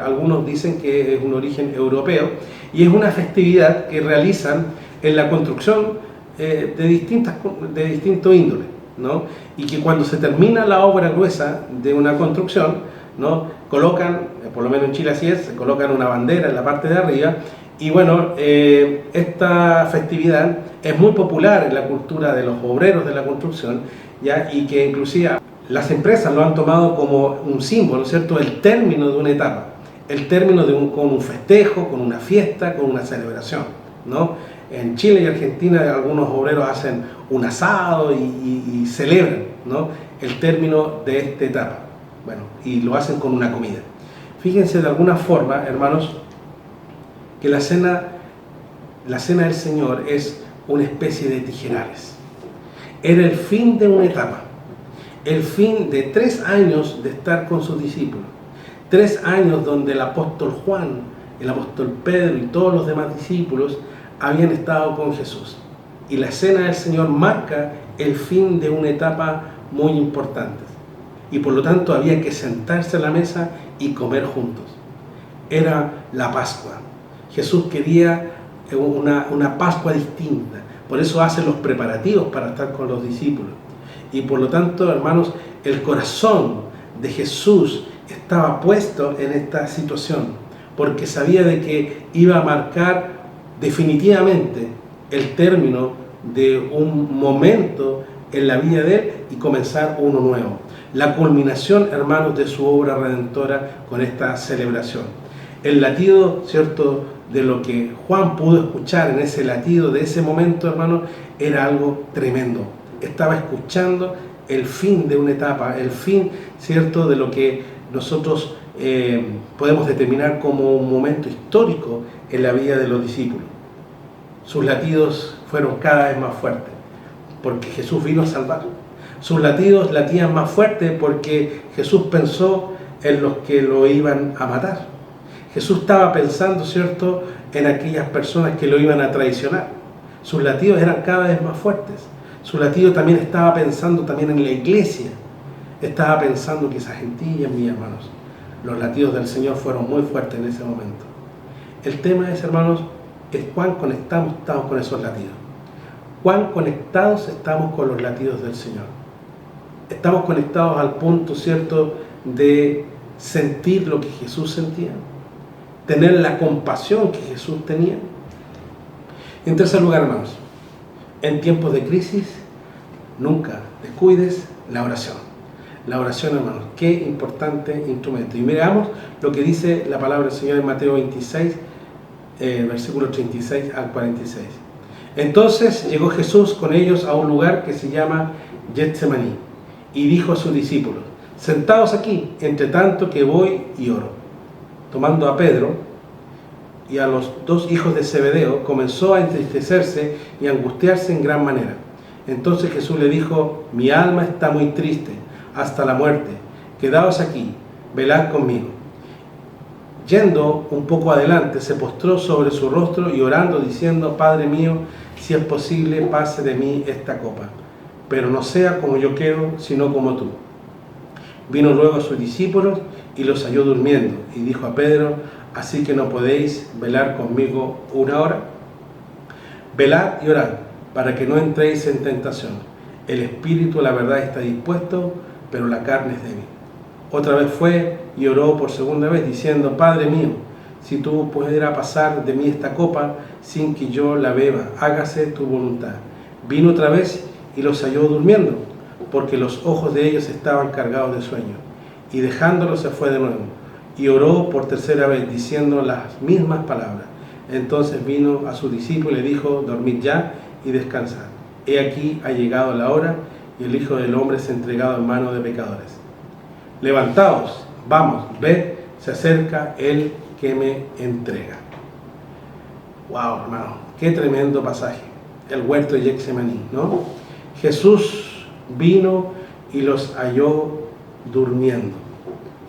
algunos dicen que es un origen europeo, y es una festividad que realizan en la construcción de distinto índole, ¿no?, y que cuando se termina la obra gruesa de una construcción, ¿no?, colocan, por lo menos en Chile así es, se colocan una bandera en la parte de arriba. Y bueno, esta festividad es muy popular en la cultura de los obreros de la construcción, ¿ya?, y que inclusive las empresas lo han tomado como un símbolo, ¿cierto?, el término de una etapa, el término con un festejo, con una fiesta, con una celebración, ¿no? En Chile y Argentina algunos obreros hacen un asado y celebran, ¿no?, el término de esta etapa. Bueno, y lo hacen con una comida. Fíjense de alguna forma, hermanos, que la cena del Señor es una especie de tijerales. Era el fin de una etapa, el fin de 3 años de estar con sus discípulos, 3 años donde el apóstol Juan, el apóstol Pedro y todos los demás discípulos habían estado con Jesús. Y la cena del Señor marca el fin de una etapa muy importante. Y por lo tanto había que sentarse a la mesa y comer juntos. Era la Pascua. Jesús quería una Pascua distinta. Por eso hace los preparativos para estar con los discípulos. Y por lo tanto, hermanos, el corazón de Jesús estaba puesto en esta situación, porque sabía de que iba a marcar definitivamente el término de un momento en la vida de Él y comenzar uno nuevo. La culminación, hermanos, de su obra redentora con esta celebración. El latido, ¿cierto?, de lo que Juan pudo escuchar en ese latido de ese momento, hermanos, era algo tremendo. Estaba escuchando el fin de una etapa, el fin, ¿cierto?, de lo que nosotros podemos determinar como un momento histórico en la vida de los discípulos. Sus latidos fueron cada vez más fuertes. porque Jesús vino a salvar. Sus latidos latían más fuerte porque Jesús pensó en los que lo iban a matar. Jesús estaba pensando, ¿cierto?, en aquellas personas que lo iban a traicionar. Sus latidos eran cada vez más fuertes. Su latido también estaba pensando también en la iglesia. Estaba pensando que esa gentilla, mis hermanos, los latidos del Señor fueron muy fuertes en ese momento. El tema es, hermanos, es cuán conectados estamos con esos latidos. Cuán conectados estamos con los latidos del Señor. Estamos conectados al punto, ¿cierto?, de sentir lo que Jesús sentía, tener la compasión que Jesús tenía. En tercer lugar, hermanos, en tiempos de crisis, nunca descuides la oración. La oración, hermanos, qué importante instrumento. Y miramos lo que dice la palabra del Señor en Mateo 26, versículos 36 al 46. Entonces llegó Jesús con ellos a un lugar que se llama Getsemaní y dijo a sus discípulos: sentaos aquí, entre tanto que voy y oro. Tomando a Pedro y a los dos hijos de Zebedeo, comenzó a entristecerse y a angustiarse en gran manera. Entonces Jesús le dijo: mi alma está muy triste hasta la muerte, quedaos aquí, velad conmigo. Yendo un poco adelante, se postró sobre su rostro y orando, diciendo: Padre mío, si es posible, pase de mí esta copa, pero no sea como yo quiero, sino como tú. Vino luego a sus discípulos y los halló durmiendo, y dijo a Pedro: ¿así que no podéis velar conmigo una hora? Velad y orad, para que no entréis en tentación. El espíritu, la verdad, está dispuesto, pero la carne es débil. Otra vez fue y oró por segunda vez, diciendo: Padre mío, si tú pudieras pasar de mí esta copa sin que yo la beba, hágase tu voluntad. Vino otra vez y los halló durmiendo, porque los ojos de ellos estaban cargados de sueño. Y dejándolo se fue de nuevo, y oró por tercera vez, diciendo las mismas palabras. Entonces vino a su discípulo y le dijo: dormid ya y descansad. He aquí ha llegado la hora, y el Hijo del Hombre es entregado en manos de pecadores. Levantaos, vamos, ved, se acerca el que me entrega. Wow, hermano, qué tremendo pasaje. El huerto de Getsemaní, ¿no? Jesús vino y los halló durmiendo.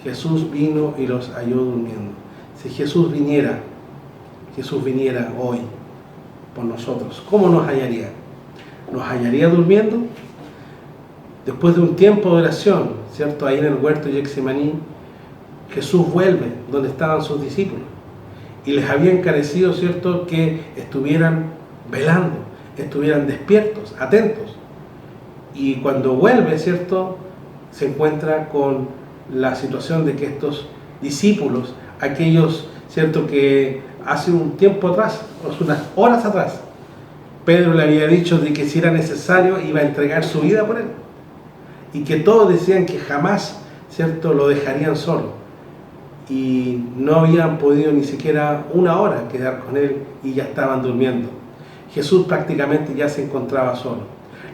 Jesús vino y los halló durmiendo. Si Jesús viniera hoy por nosotros, ¿cómo nos hallaría? ¿Nos hallaría durmiendo? Después de un tiempo de oración, ¿cierto? Ahí en el huerto de Getsemaní, Jesús vuelve donde estaban sus discípulos y les había encarecido, ¿cierto?, que estuvieran velando, estuvieran despiertos, atentos. Y cuando vuelve, ¿cierto?, se encuentra con la situación de que estos discípulos, aquellos, ¿cierto?, que hace un tiempo atrás, unas horas atrás, Pedro le había dicho de que si era necesario iba a entregar su vida por él, y que todos decían que jamás, ¿cierto?, lo dejarían solo, y no habían podido ni siquiera una hora quedar con él y ya estaban durmiendo. Jesús prácticamente ya se encontraba solo.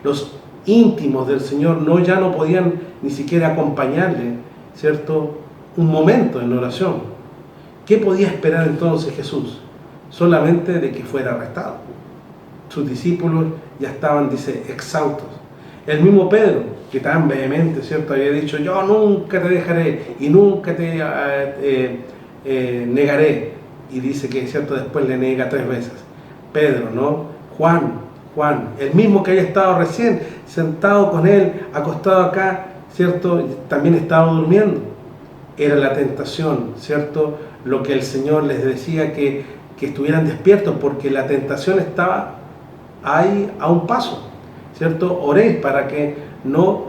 Los íntimos del Señor ya no podían ni siquiera acompañarle, ¿cierto?, un momento en oración. ¿Qué podía esperar entonces Jesús? Solamente de que fuera arrestado. Sus discípulos ya estaban, dice, exhaustos. El mismo Pedro, que tan vehemente, ¿cierto?, había dicho: yo nunca te dejaré y nunca te negaré. Y dice que, ¿cierto?, después le niega 3 veces. Pedro, ¿no? Juan, el mismo que había estado recién sentado con él, acostado acá, ¿cierto?, también estaba durmiendo. Era la tentación, ¿cierto?, lo que el Señor les decía, que estuvieran despiertos, porque la tentación estaba ahí a un paso, ¿cierto? Oréis para que no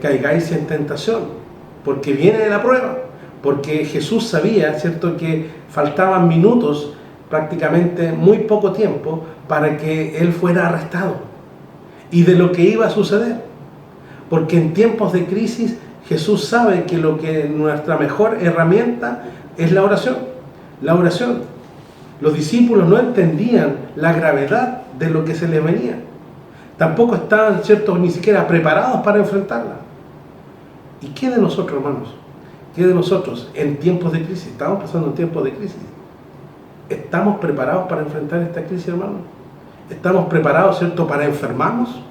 caigáis en tentación, porque viene la prueba, porque Jesús sabía, ¿cierto?, que faltaban minutos, prácticamente muy poco tiempo, para que Él fuera arrestado, y de lo que iba a suceder, porque en tiempos de crisis Jesús sabe que nuestra mejor herramienta es la oración. La oración. Los discípulos no entendían la gravedad de lo que se les venía. Tampoco estaban, ¿cierto?, ni siquiera preparados para enfrentarla. ¿Y qué de nosotros, hermanos? ¿Qué de nosotros en tiempos de crisis? Estamos pasando en tiempos de crisis. ¿Estamos preparados para enfrentar esta crisis, hermanos? ¿Estamos preparados, ¿cierto?, para enfermarnos?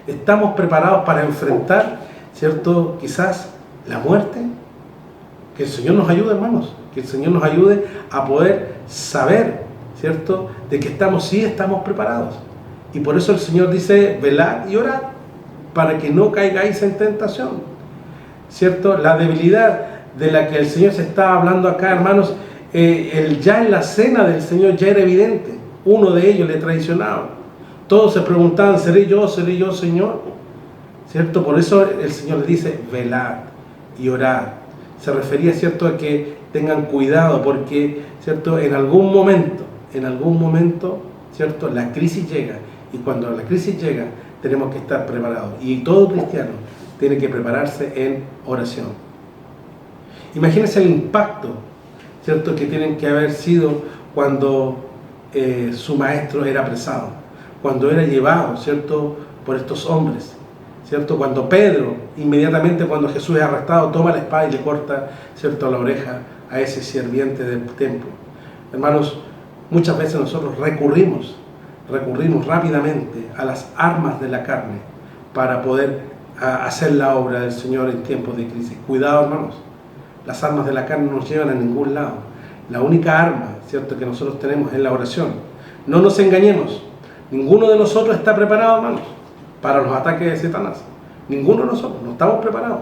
¿Estamos preparados para enfrentar, ¿cierto?, quizás la muerte? Que el Señor nos ayude, hermanos, que el Señor nos ayude a poder saber, ¿cierto?, de que sí estamos preparados. Y por eso el Señor dice, velad y orad, para que no caigáis en tentación, ¿cierto? La debilidad de la que el Señor se está hablando acá, hermanos, ya en la cena del Señor ya era evidente. Uno de ellos le traicionaba. Todos se preguntaban, ¿seré yo, Señor? ¿Cierto? Por eso el Señor le dice, velad y orad. Se refería, ¿cierto?, a que tengan cuidado, porque, ¿cierto?, en algún momento, ¿cierto?, la crisis llega. Y cuando la crisis llega, tenemos que estar preparados. Y todo cristiano tiene que prepararse en oración. Imagínense el impacto, ¿cierto?, que tienen que haber sido cuando su maestro era apresado, cuando era llevado, ¿cierto?, por estos hombres, ¿cierto? Cuando Pedro, inmediatamente cuando Jesús es arrestado, toma la espada y le corta, ¿cierto?, la oreja a ese sirviente del templo. Hermanos, muchas veces nosotros recurrimos rápidamente a las armas de la carne para poder hacer la obra del Señor en tiempos de crisis. Cuidado, hermanos, las armas de la carne no nos llevan a ningún lado. La única arma, ¿cierto?, que nosotros tenemos es la oración. No nos engañemos, ninguno de nosotros está preparado, hermanos, para los ataques de Satanás. Ninguno de nosotros, no estamos preparados.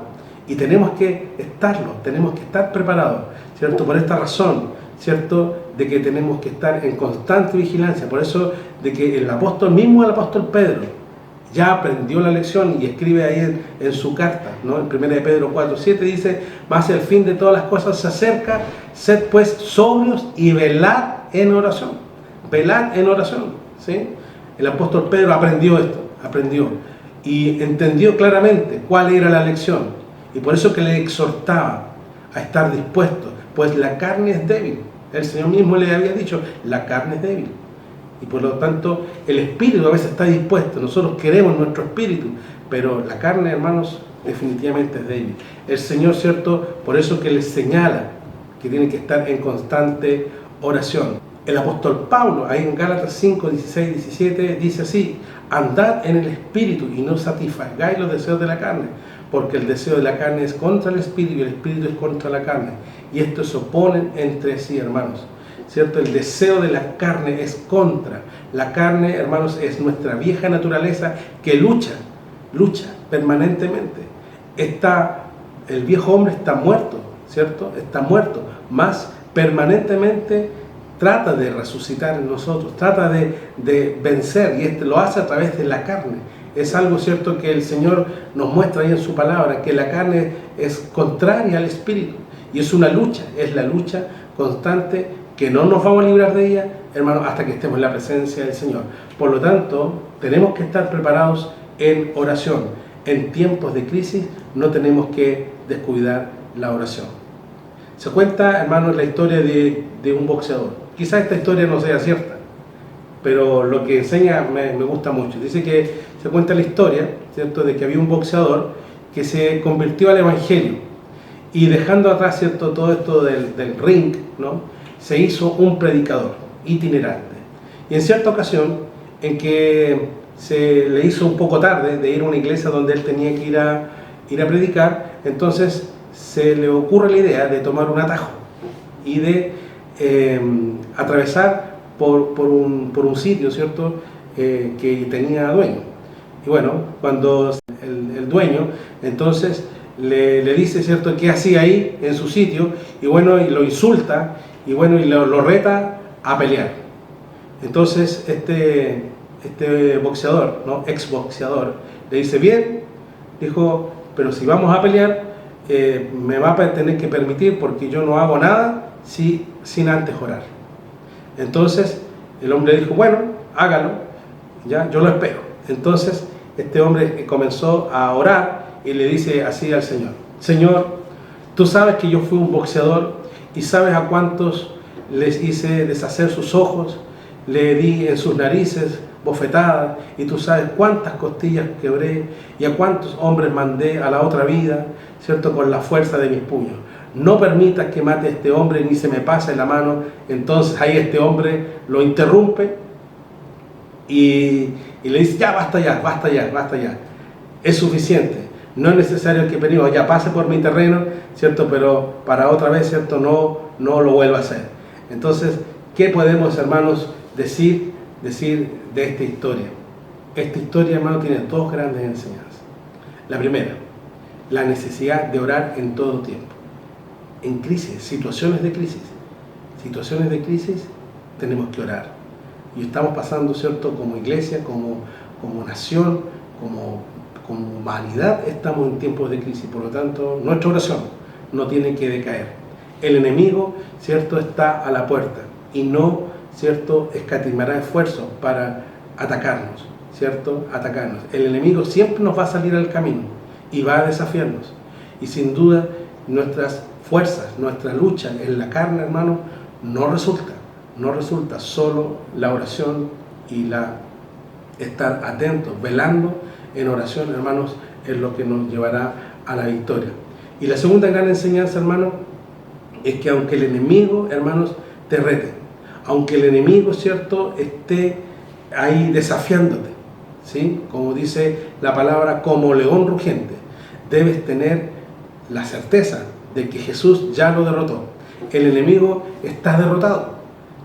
Y tenemos que estarlo, tenemos que estar preparados, ¿cierto? Por esta razón, ¿cierto?, de que tenemos que estar en constante vigilancia. Por eso de que el apóstol Pedro, ya aprendió la lección y escribe ahí en su carta, ¿no? En 1 de Pedro 4:7 dice, mas el fin de todas las cosas se acerca, sed pues sobrios y velad en oración. Velad en oración, ¿sí? El apóstol Pedro aprendió esto, y entendió claramente cuál era la lección, y por eso que le exhortaba a estar dispuesto, pues la carne es débil. El Señor mismo le había dicho, la carne es débil. Y por lo tanto, el espíritu a veces está dispuesto. Nosotros queremos nuestro espíritu, pero la carne, hermanos, definitivamente es débil. El Señor, ¿cierto?, por eso que les señala que tienen que estar en constante oración. El apóstol Pablo, ahí en Gálatas 5, 16, 17, dice así, andad en el espíritu y no satisfagáis los deseos de la carne, porque el deseo de la carne es contra el espíritu y el espíritu es contra la carne. Y estos se oponen entre sí, hermanos. ¿Cierto? El deseo de la carne es contra. La carne, hermanos, es nuestra vieja naturaleza que lucha permanentemente. El viejo hombre está muerto, ¿cierto? Está muerto, más permanentemente trata de resucitar en nosotros, trata de vencer, y lo hace a través de la carne. Es algo, ¿cierto?, que el Señor nos muestra ahí en su palabra, que la carne es contraria al espíritu, y es una lucha, es la lucha constante, que no nos vamos a librar de ella, hermanos, hasta que estemos en la presencia del Señor. Por lo tanto, tenemos que estar preparados en oración. En tiempos de crisis no tenemos que descuidar la oración. Se cuenta, hermanos, la historia de un boxeador. Quizás esta historia no sea cierta, pero lo que enseña me gusta mucho. Dice que se cuenta la historia, ¿cierto?, de que había un boxeador que se convirtió al Evangelio, y dejando atrás, ¿cierto?, todo esto del ring, ¿no?, se hizo un predicador itinerante. Y en cierta ocasión, en que se le hizo un poco tarde de ir a una iglesia donde él tenía que ir a predicar, entonces se le ocurre la idea de tomar un atajo y de atravesar por un sitio, ¿cierto?, que tenía dueño. Y bueno, cuando el dueño entonces le dice, ¿cierto?, qué hacía ahí en su sitio, y bueno, y lo insulta, y bueno, y lo reta a pelear. Entonces este boxeador, ¿no?, exboxeador, le dice, bien, dijo, pero si vamos a pelear, me va a tener que permitir, porque yo no hago nada sin antes orar. Entonces el hombre dijo, bueno, hágalo, ya, yo lo espero. Entonces este hombre comenzó a orar y le dice así al Señor, Señor, tú sabes que yo fui un boxeador, y sabes a cuántos les hice deshacer sus ojos, le di en sus narices bofetadas, y tú sabes cuántas costillas quebré, y a cuántos hombres mandé a la otra vida, ¿cierto?, con la fuerza de mis puños. No permitas que mate a este hombre, ni se me pase la mano. Entonces ahí este hombre lo interrumpe y le dice, ya, basta ya. es suficiente. No es necesario que el periodo ya pase por mi terreno, ¿cierto? Pero para otra vez, ¿cierto? No lo vuelva a hacer. Entonces, ¿qué podemos, hermanos, decir de esta historia? Esta historia, hermano, tiene dos grandes enseñanzas. La primera, la necesidad de orar en todo tiempo. En crisis, situaciones de crisis, tenemos que orar. Y estamos pasando, ¿cierto? Como iglesia, como nación, como humanidad, estamos en tiempos de crisis. Por lo tanto, nuestra oración no tiene que decaer. El enemigo, ¿cierto?, está a la puerta y no, ¿cierto?, escatimará esfuerzos para atacarnos, ¿cierto?, atacarnos. El enemigo siempre nos va a salir al camino y va a desafiarnos. Y sin duda, nuestras fuerzas, nuestra lucha en la carne, hermano, no resulta. Solo la oración y estar atentos, velando en oración, hermanos, es lo que nos llevará a la victoria. Y la segunda gran enseñanza, hermano, es que aunque el enemigo, hermanos, te rete, aunque el enemigo, ¿cierto?, esté ahí desafiándote, ¿sí?, como dice la palabra, como león rugiente, debes tener la certeza de que Jesús ya lo derrotó. El enemigo está derrotado,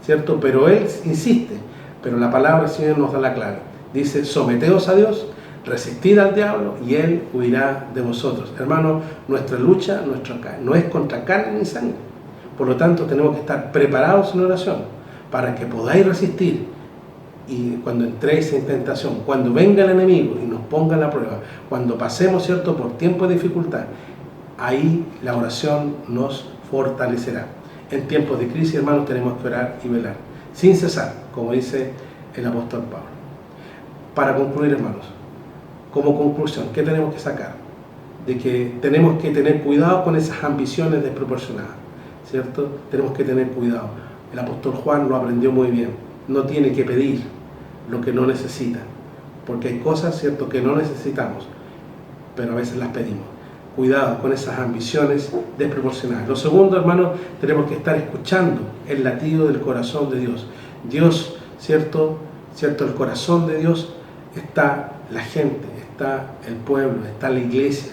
¿cierto?, pero él insiste. Pero la palabra del Señor nos da la clara. Dice, someteos a Dios, resistid al diablo y él huirá de vosotros. Hermano, nuestra lucha no es contra carne ni sangre. Por lo tanto, tenemos que estar preparados en oración para que podáis resistir. Y cuando entréis en tentación, cuando venga el enemigo y nos ponga la prueba, cuando pasemos, ¿cierto?, por tiempos de dificultad, ahí la oración nos fortalecerá. En tiempos de crisis, hermanos, tenemos que orar y velar, sin cesar, como dice el apóstol Pablo. Para concluir, hermanos, como conclusión, ¿qué tenemos que sacar? De que tenemos que tener cuidado con esas ambiciones desproporcionadas, ¿cierto? Tenemos que tener cuidado. El apóstol Juan lo aprendió muy bien. No tiene que pedir lo que no necesita, porque hay cosas, ¿cierto?, que no necesitamos, pero a veces las pedimos. Cuidado con esas ambiciones desproporcionadas. Lo segundo, hermano, tenemos que estar escuchando el latido del corazón de Dios. Dios, ¿cierto? El corazón de Dios está la gente, está el pueblo, está la iglesia.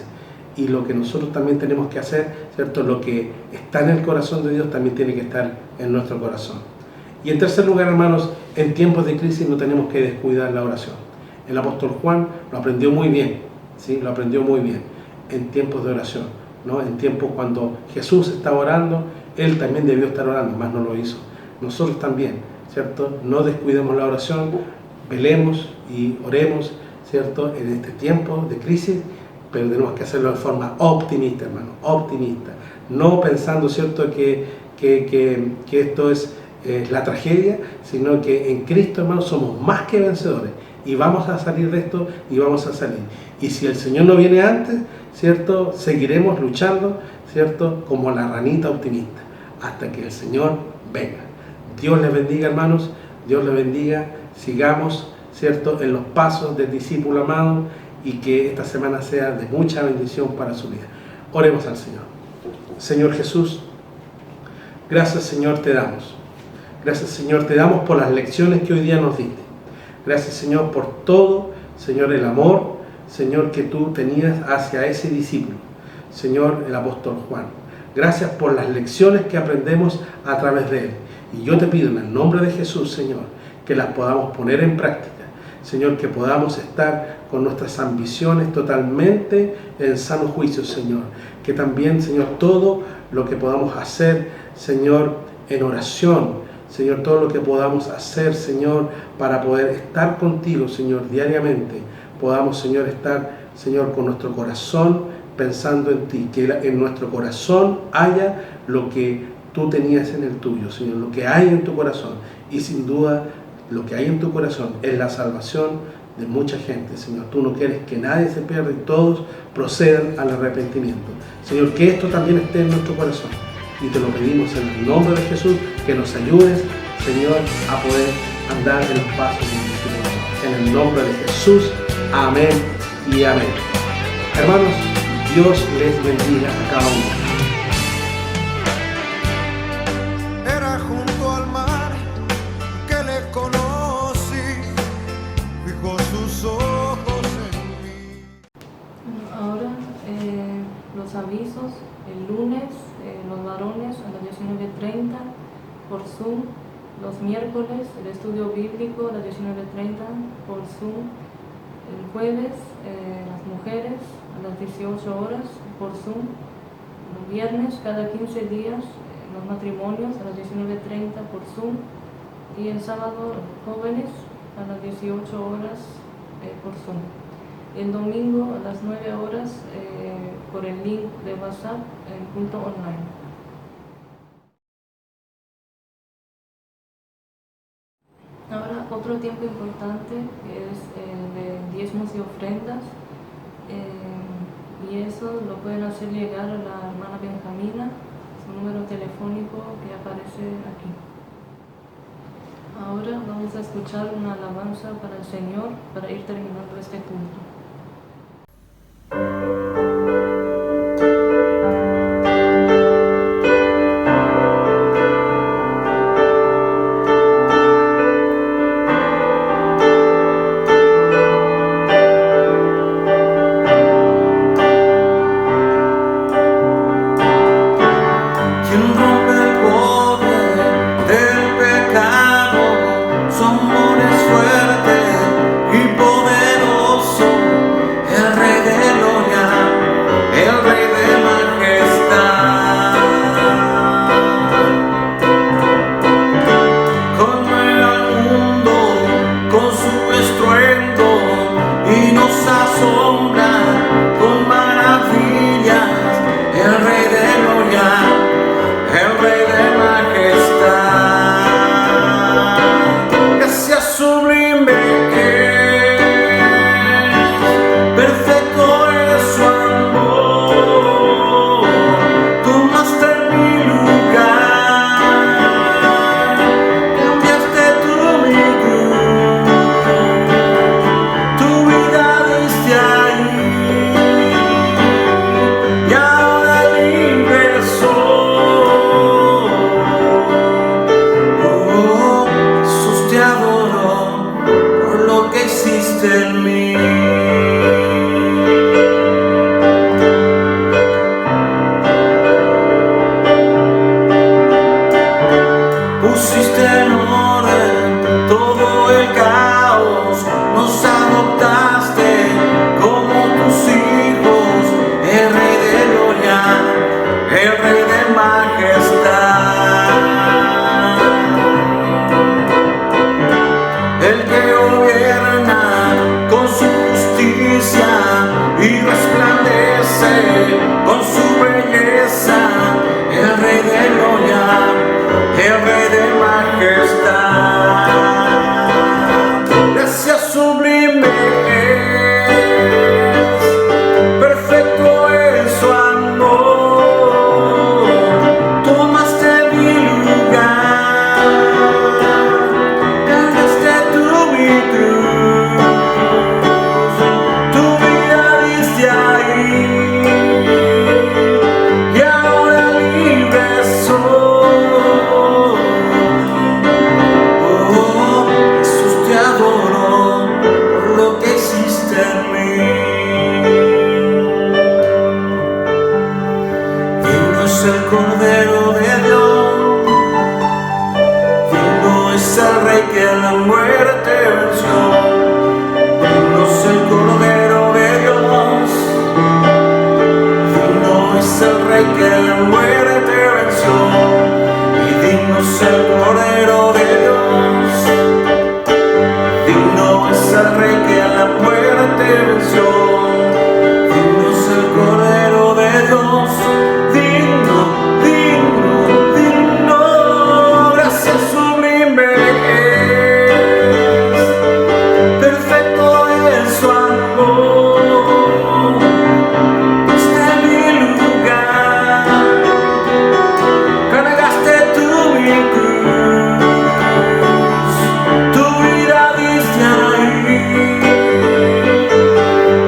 Y lo que nosotros también tenemos que hacer, ¿cierto?, lo que está en el corazón de Dios también tiene que estar en nuestro corazón. Y en tercer lugar, hermanos, en tiempos de crisis no tenemos que descuidar la oración. El apóstol Juan lo aprendió muy bien, ¿sí? Lo aprendió muy bien en tiempos de oración, ¿no? En tiempos cuando Jesús estaba orando, él también debió estar orando, más no lo hizo. Nosotros también, ¿cierto? No descuidemos la oración, velemos y oremos, ¿cierto?, en este tiempo de crisis, pero tenemos que hacerlo de forma optimista, hermano, optimista. No pensando, ¿cierto?, que esto es la tragedia, sino que en Cristo, hermano, somos más que vencedores y vamos a salir de esto y vamos a salir. Y si el Señor no viene antes, ¿cierto?, seguiremos luchando, ¿cierto?, como la ranita optimista, hasta que el Señor venga. Dios les bendiga, hermanos, Dios les bendiga, sigamos, ¿cierto?, en los pasos del discípulo amado y que esta semana sea de mucha bendición para su vida. Oremos al Señor. Señor Jesús, gracias, Señor, te damos. Gracias, Señor, te damos por las lecciones que hoy día nos diste. Gracias, Señor, por todo, Señor, el amor, Señor, que tú tenías hacia ese discípulo, Señor, el apóstol Juan. Gracias por las lecciones que aprendemos a través de él. Y yo te pido en el nombre de Jesús, Señor, que las podamos poner en práctica. Señor, que podamos estar con nuestras ambiciones totalmente en sano juicio, Señor. Que también, Señor, todo lo que podamos hacer, Señor, en oración, Señor, todo lo que podamos hacer, Señor, para poder estar contigo, Señor, diariamente, podamos, Señor, estar, Señor, con nuestro corazón pensando en ti, que en nuestro corazón haya lo que tú tenías en el tuyo, Señor, lo que hay en tu corazón. Y sin duda, lo que hay en tu corazón es la salvación de mucha gente, Señor. Tú no quieres que nadie se pierda y todos procedan al arrepentimiento. Señor, que esto también esté en nuestro corazón. Y te lo pedimos en el nombre de Jesús, que nos ayudes, Señor, a poder andar en los pasos de Cristo. En el nombre de Jesús, amén y amén. Hermanos, Dios les bendiga a cada uno. Era junto al mar que le conocí, fijó sus ojos en mí. avisos. El lunes, los varones a las 19:30 por Zoom. Los miércoles, el estudio bíblico a las 19:30 por Zoom. El jueves, las mujeres a las 18 horas por Zoom. Los viernes, cada 15 días, los matrimonios a las 19:30 por Zoom. Y el sábado, jóvenes a las 18 horas por Zoom. El domingo a las 9 horas por el link de WhatsApp en culto online. Ahora, otro tiempo importante es el de diezmos y ofrendas, y eso lo pueden hacer llegar a la hermana Benjamina, su número telefónico que aparece aquí. Ahora vamos a escuchar una alabanza para el Señor para ir terminando este culto.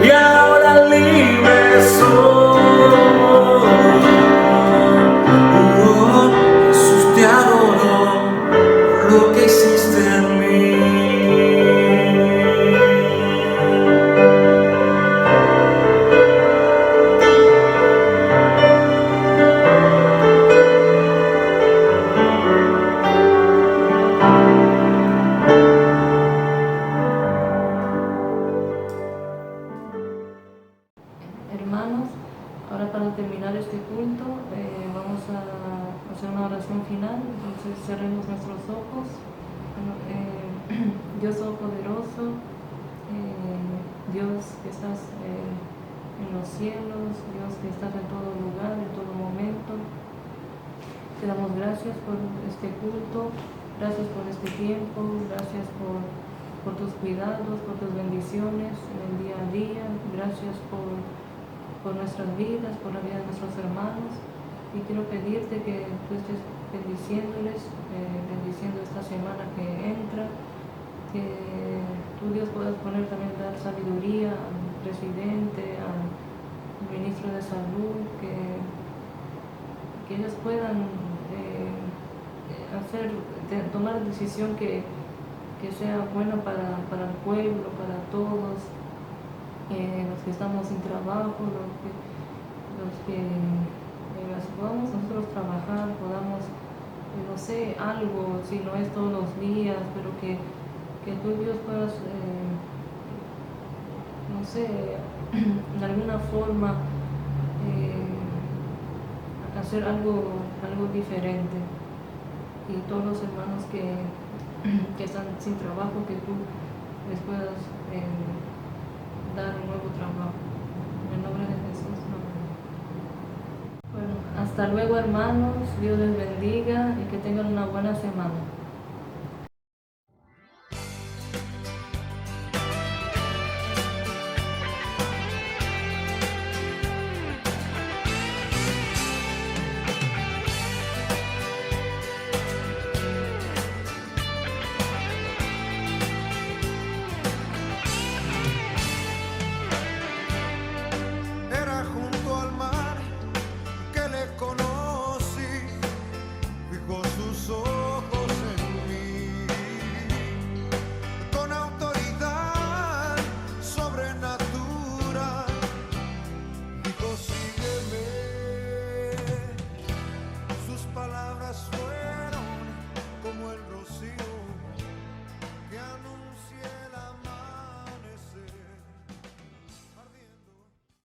Y Dios Todopoderoso, Dios que estás en los cielos, Dios que estás en todo lugar, en todo momento. Te damos gracias por este culto, gracias por este tiempo, gracias por tus cuidados, por tus bendiciones en el día a día, gracias por nuestras vidas, por la vida de nuestros hermanos. Y quiero pedirte que tú estés bendiciéndoles, bendiciendo esta semana que entra, que tú, Dios, puedas poner también, dar sabiduría al presidente, al ministro de salud, que ellos puedan tomar decisión que sea buena para el pueblo, para todos, los que estamos sin trabajo, los que podamos nosotros trabajar, podamos, no sé, algo, si no es todos los días, pero que tú, Dios, puedas, no sé, de alguna forma hacer algo diferente. Y todos los hermanos que están sin trabajo, que tú les puedas dar un nuevo trabajo. En el nombre de Jesús. Amén. Bueno, hasta luego, hermanos. Dios les bendiga y que tengan una buena semana. Era junto al mar que le conocí.